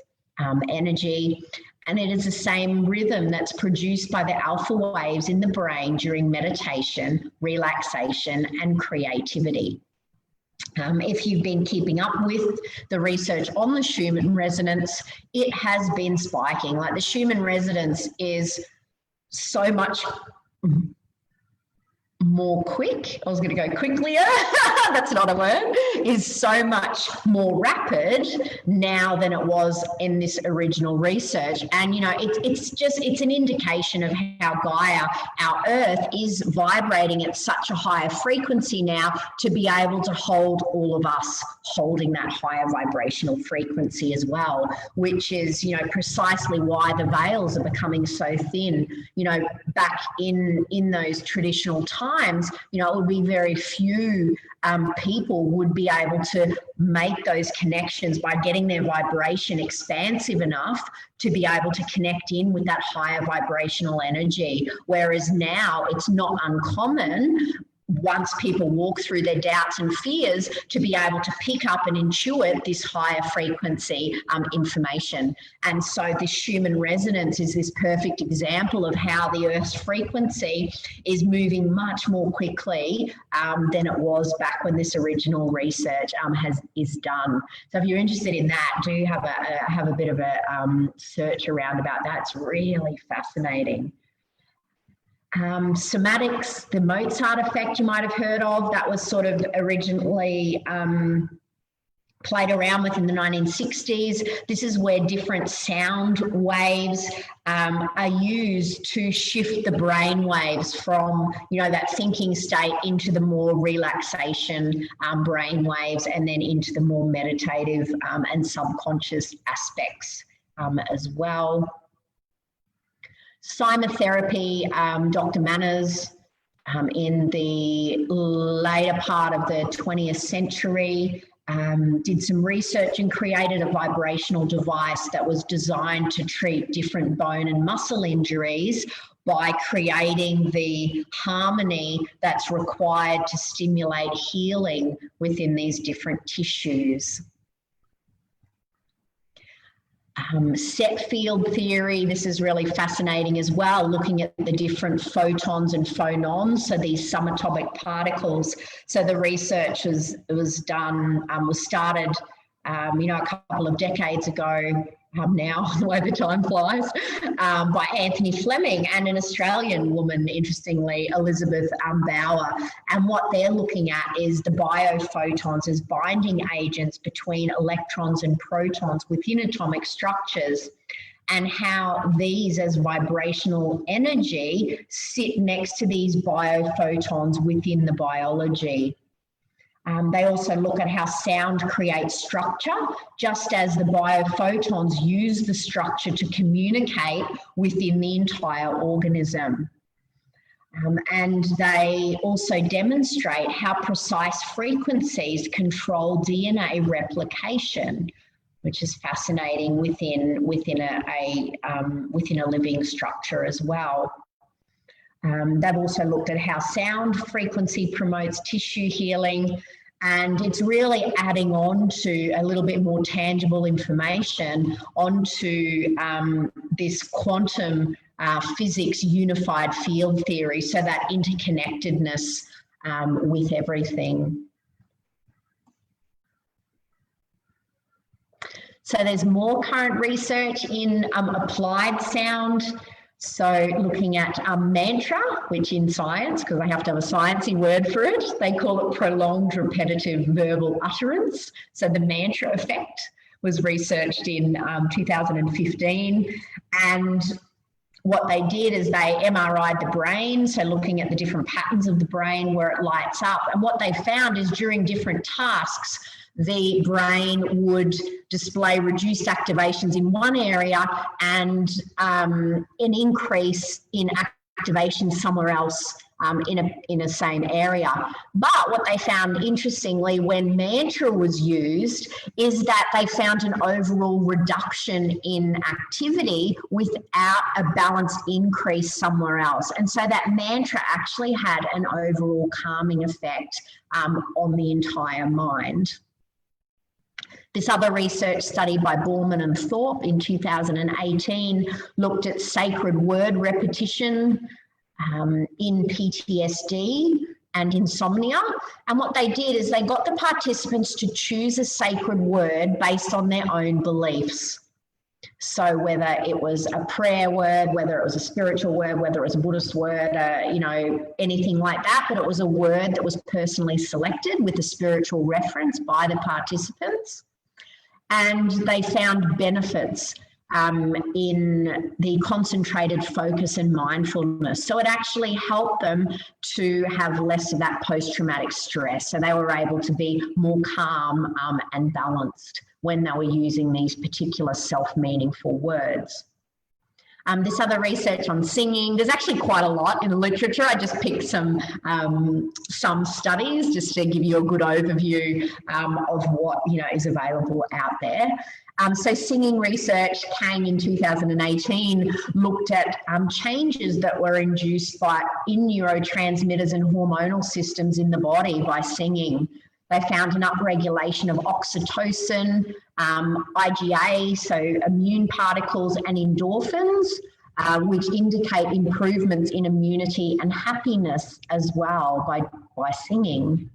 energy, and it is the same rhythm that's produced by the alpha waves in the brain during meditation, relaxation, and creativity. If you've been keeping up with the research on the Schumann resonance, it has been spiking. Like the Schumann resonance is so much more quick. I was going to go quicklier. That's not a word. Is so much more rapid now than it was in this original research. And, you know, it's an indication of how Gaia, our Earth, is vibrating at such a higher frequency now to be able to hold all of us holding that higher vibrational frequency as well, which is, you know, precisely why the veils are becoming so thin. You know, back in those traditional times, you know, it would be very few people would be able to make those connections by getting their vibration expansive enough to be able to connect in with that higher vibrational energy. Whereas now it's not uncommon, once people walk through their doubts and fears, to be able to pick up and intuit this higher frequency information. And so this Schumann resonance is this perfect example of how the Earth's frequency is moving much more quickly than it was back when this original research is done. So if you're interested in that, do have a bit of a search around about that. It's really fascinating. Somatics, the Mozart effect you might have heard of, that was sort of originally played around with in the 1960s. This is where different sound waves are used to shift the brain waves from, you know, that thinking state into the more relaxation brain waves, and then into the more meditative and subconscious aspects as well. Cymotherapy, Dr. Manners, in the later part of the 20th century, did some research and created a vibrational device that was designed to treat different bone and muscle injuries by creating the harmony that's required to stimulate healing within these different tissues. Set field theory, this is really fascinating as well, looking at the different photons and phonons, so these subatomic particles. So the research was started, you know, a couple of decades ago now, the way the time flies, by Anthony Fleming and an Australian woman, interestingly, Elizabeth Bauer. And what they're looking at is the biophotons as binding agents between electrons and protons within atomic structures, and how these as vibrational energy sit next to these biophotons within the biology. They also look at how sound creates structure, just as the biophotons use the structure to communicate within the entire organism. And they also demonstrate how precise frequencies control DNA replication, which is fascinating within a living structure as well. They've also looked at how sound frequency promotes tissue healing, and it's really adding on to a little bit more tangible information onto this quantum physics unified field theory, so that interconnectedness with everything. So there's more current research in applied sound. So looking at mantra, which in science, because I have to have a sciencey word for it, they call it prolonged repetitive verbal utterance. So the mantra effect was researched in 2015. And what they did is they MRI'd the brain, so looking at the different patterns of the brain where it lights up. And what they found is during different tasks, the brain would display reduced activations in one area and an increase in activation somewhere else in a same area. But what they found, interestingly, when mantra was used, is that they found an overall reduction in activity without a balanced increase somewhere else. And so that mantra actually had an overall calming effect on the entire mind. This other research study by Borman and Thorpe in 2018 looked at sacred word repetition in PTSD and insomnia. And what they did is they got the participants to choose a sacred word based on their own beliefs. So whether it was a prayer word, whether it was a spiritual word, whether it was a Buddhist word, you know, anything like that, but it was a word that was personally selected with a spiritual reference by the participants. And they found benefits in the concentrated focus and mindfulness. So it actually helped them to have less of that post-traumatic stress. So they were able to be more calm and balanced when they were using these particular self-meaningful words. This other research on singing, there's actually quite a lot in the literature. I just picked some studies just to give you a good overview of what, you know, is available out there. So singing research came in 2018, looked at changes that were induced in neurotransmitters and hormonal systems in the body by singing. They found an upregulation of oxytocin, IgA, so immune particles, and endorphins, which indicate improvements in immunity and happiness as well by singing.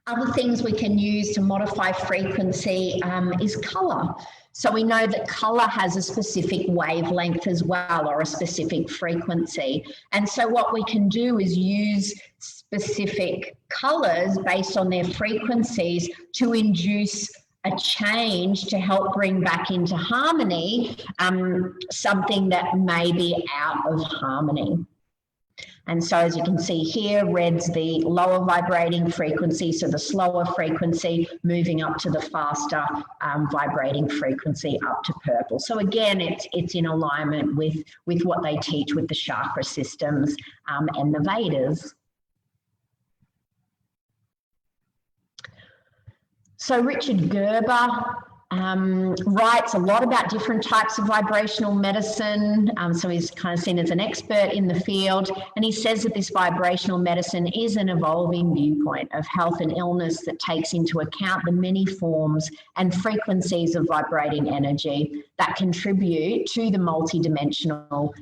Other things we can use to modify frequency is colour. So we know that colour has a specific wavelength as well, or a specific frequency. And so what we can do is use specific colours based on their frequencies to induce a change to help bring back into harmony something that may be out of harmony. And so as you can see here, red's the lower vibrating frequency, so the slower frequency, moving up to the faster vibrating frequency up to purple. So again, it's in alignment with what they teach with the chakra systems and the Vedas. So Richard Gerber writes a lot about different types of vibrational medicine. So he's kind of seen as an expert in the field. And he says that this vibrational medicine is an evolving viewpoint of health and illness that takes into account the many forms and frequencies of vibrating energy that contribute to the multidimensional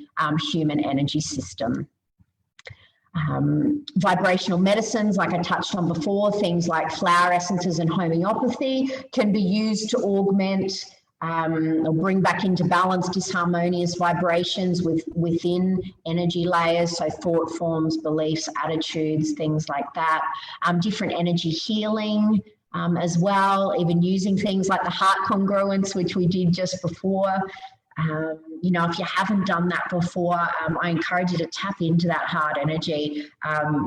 human energy system. Vibrational medicines, like I touched on before, things like flower essences and homeopathy can be used to augment or bring back into balance disharmonious vibrations within energy layers, so thought forms, beliefs, attitudes, things like that. Different energy healing as well, even using things like the heart congruence, which we did just before. You know, if you haven't done that before, I encourage you to tap into that heart energy,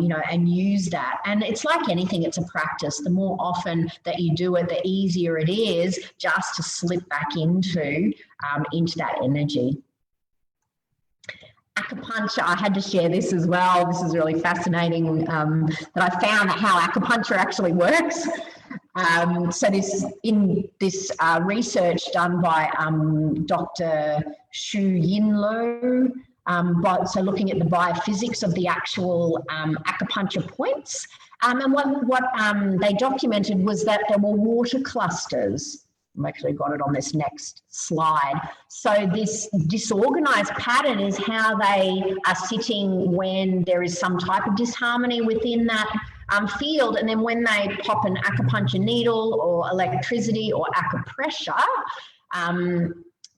you know, and use that. And it's like anything, it's a practice. The more often that you do it, the easier it is just to slip back into that energy. Acupuncture, I had to share this as well. This is really fascinating that I found how acupuncture actually works. So in this research done by Dr. Shu Yinlo, so looking at the biophysics of the actual acupuncture points, and what they documented was that there were water clusters. I've actually got it on this next slide. So this disorganized pattern is how they are sitting when there is some type of disharmony within that field. And then when they pop an acupuncture needle or electricity or acupressure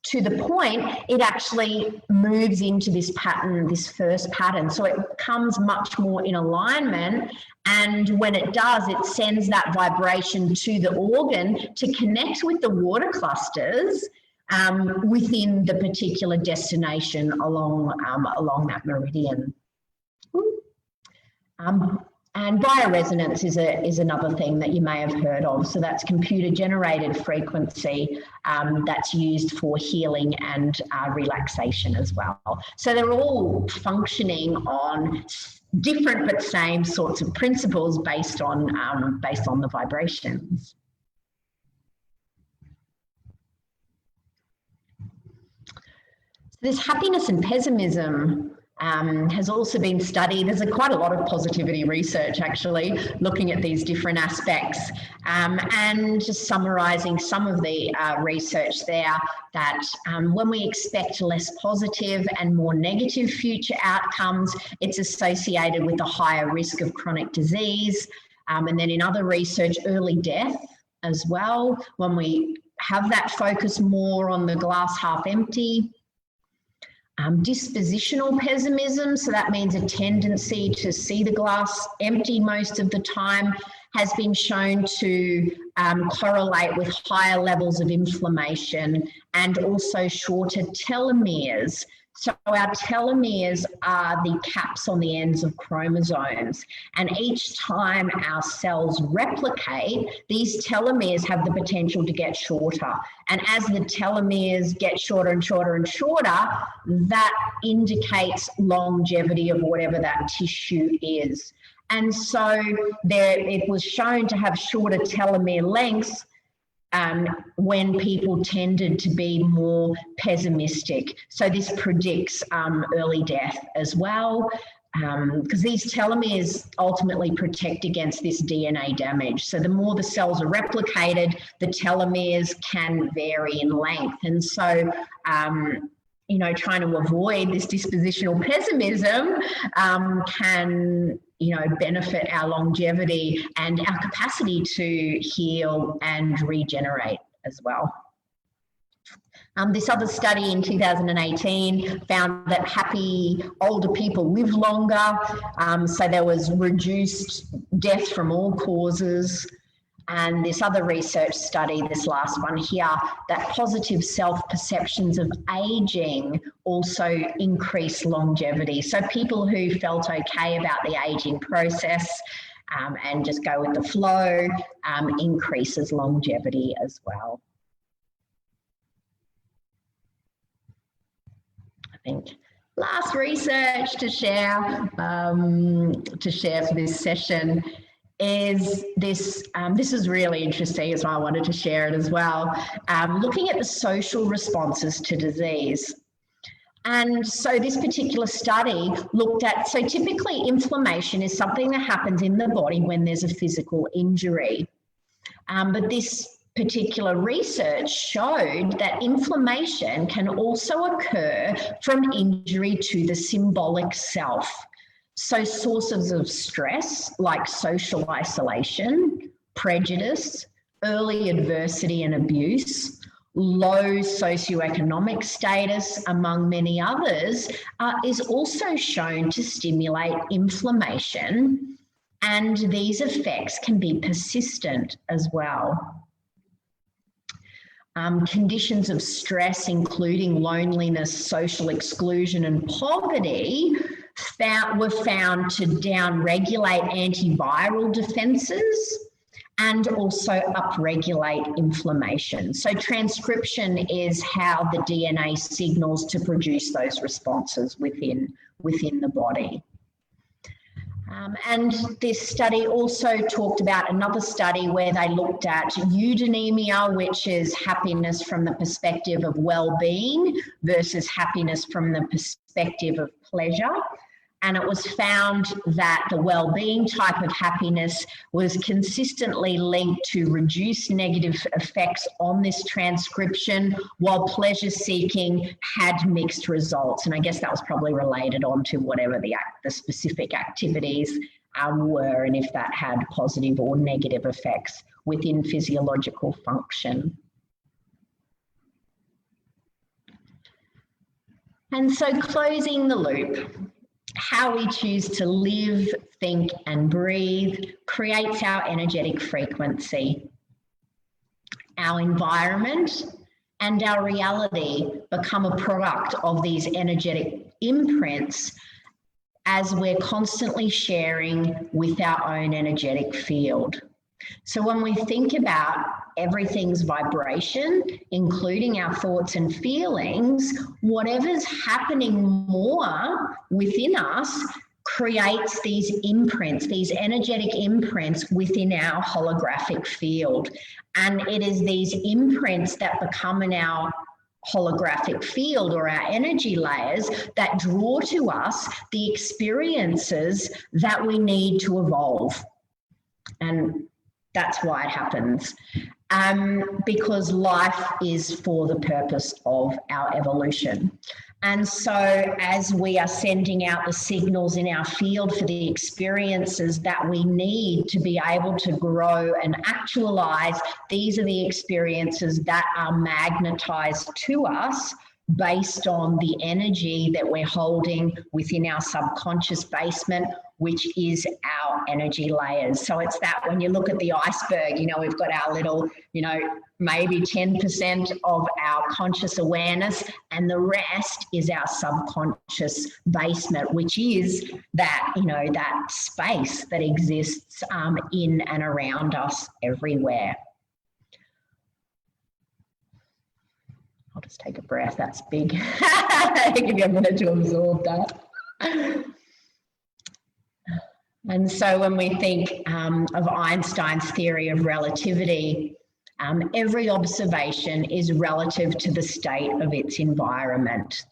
to the point, it actually moves into this pattern, this first pattern. So it becomes much more in alignment. And when it does, it sends that vibration to the organ to connect with the water clusters within the particular destination along that meridian. And bioresonance is another thing that you may have heard of. So that's computer-generated frequency that's used for healing and relaxation as well. So they're all functioning on different but same sorts of principles based on the vibrations. So this happiness and pessimism has also been studied. There's quite a lot of positivity research actually looking at these different aspects, and just summarising some of the research there, that when we expect less positive and more negative future outcomes, it's associated with a higher risk of chronic disease, and then in other research, early death as well. When we have that focus more on the glass half empty. Dispositional pessimism, so that means a tendency to see the glass empty most of the time, has been shown to correlate with higher levels of inflammation and also shorter telomeres. So our telomeres are the caps on the ends of chromosomes, and each time our cells replicate, these telomeres have the potential to get shorter. And as the telomeres get shorter and shorter and shorter, that indicates longevity of whatever that tissue is. And so it was shown to have shorter telomere lengths when people tended to be more pessimistic. So this predicts early death as well, because these telomeres ultimately protect against this DNA damage. So the more the cells are replicated, the telomeres can vary in length. And so, you know, trying to avoid this dispositional pessimism can, you know, benefit our longevity and our capacity to heal and regenerate as well. This other study in 2018 found that happy older people live longer. So there was reduced death from all causes. And this other research study, this last one here, that positive self-perceptions of aging also increase longevity. So people who felt okay about the aging process and just go with the flow increases longevity as well. I think last research to share for this session is this. This is really interesting, so I wanted to share it as well. Looking at the social responses to disease. And so this particular study looked at, so typically inflammation is something that happens in the body when there's a physical injury. But this particular research showed that inflammation can also occur from injury to the symbolic self. So sources of stress like social isolation, prejudice, early adversity and abuse, low socioeconomic status, among many others, is also shown to stimulate inflammation, and these effects can be persistent as well. Conditions of stress, including loneliness, social exclusion, and poverty, were found to downregulate antiviral defenses and also upregulate inflammation. So transcription is how the DNA signals to produce those responses within the body. And this study also talked about another study where they looked at eudaimonia, which is happiness from the perspective of well-being versus happiness from the perspective of pleasure. And it was found that the well-being type of happiness was consistently linked to reduced negative effects on this transcription, while pleasure-seeking had mixed results. And I guess that was probably related on to whatever the specific activities were, and if that had positive or negative effects within physiological function. And so closing the loop. How we choose to live, think, and breathe creates our energetic frequency. Our environment and our reality become a product of these energetic imprints as we're constantly sharing with our own energetic field. So when we think about everything's vibration, including our thoughts and feelings, whatever's happening more within us creates these imprints, these energetic imprints within our holographic field. And it is these imprints that become in our holographic field or our energy layers that draw to us the experiences that we need to evolve. And that's why it happens. Because life is for the purpose of our evolution. And so as we are sending out the signals in our field for the experiences that we need to be able to grow and actualize, these are the experiences that are magnetized to us based on the energy that we're holding within our subconscious basement, which is our energy layers. So it's that when you look at the iceberg, you know, we've got our little, you know, maybe 10% of our conscious awareness, and the rest is our subconscious basement, which is that, you know, that space that exists in and around us everywhere. I'll just take a breath, that's big. Give you a minute to absorb that. And so when we think of Einstein's theory of relativity, every observation is relative to the state of its environment.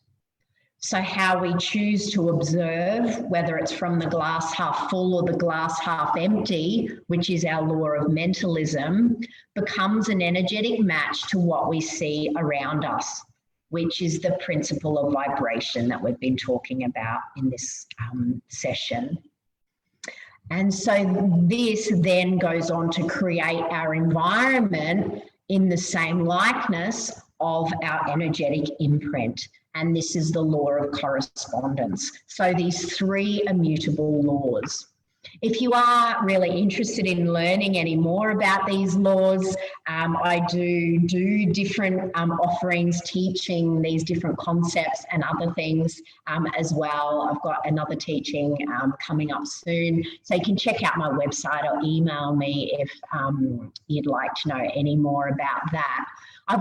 So how we choose to observe, whether it's from the glass half full or the glass half empty, which is our law of mentalism, becomes an energetic match to what we see around us, which is the principle of vibration that we've been talking about in this session. And so this then goes on to create our environment in the same likeness of our energetic imprint. And this is the law of correspondence. So these three immutable laws. If you are really interested in learning any more about these laws, I do different offerings teaching these different concepts and other things as well. I've got another teaching coming up soon. So you can check out my website or email me if you'd like to know any more about that. I'm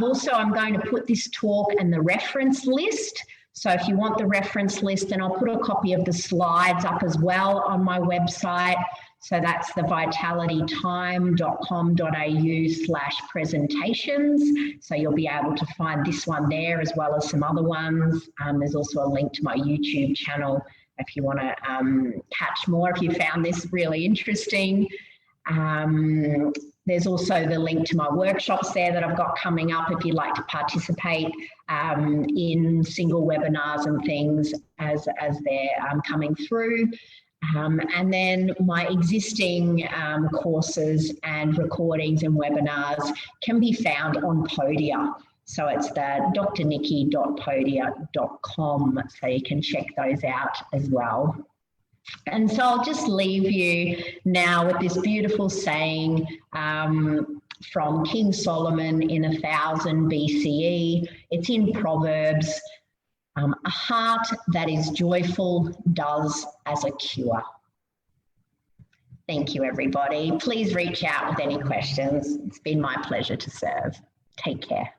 going to put this talk and the reference list. So if you want the reference list, then I'll put a copy of the slides up as well on my website. So that's the vitalitytime.com.au/presentations. So you'll be able to find this one there as well as some other ones. There's also a link to my YouTube channel if you want to catch more, if you found this really interesting. There's also the link to my workshops there that I've got coming up if you'd like to participate in single webinars and things as they're coming through. And then my existing courses and recordings and webinars can be found on Podia. So it's the drniikee.podia.com, so you can check those out as well. And so I'll just leave you now with this beautiful saying from King Solomon in 1000 BCE. It's in Proverbs. A heart that is joyful does as a cure. Thank you, everybody. Please reach out with any questions. It's been my pleasure to serve. Take care.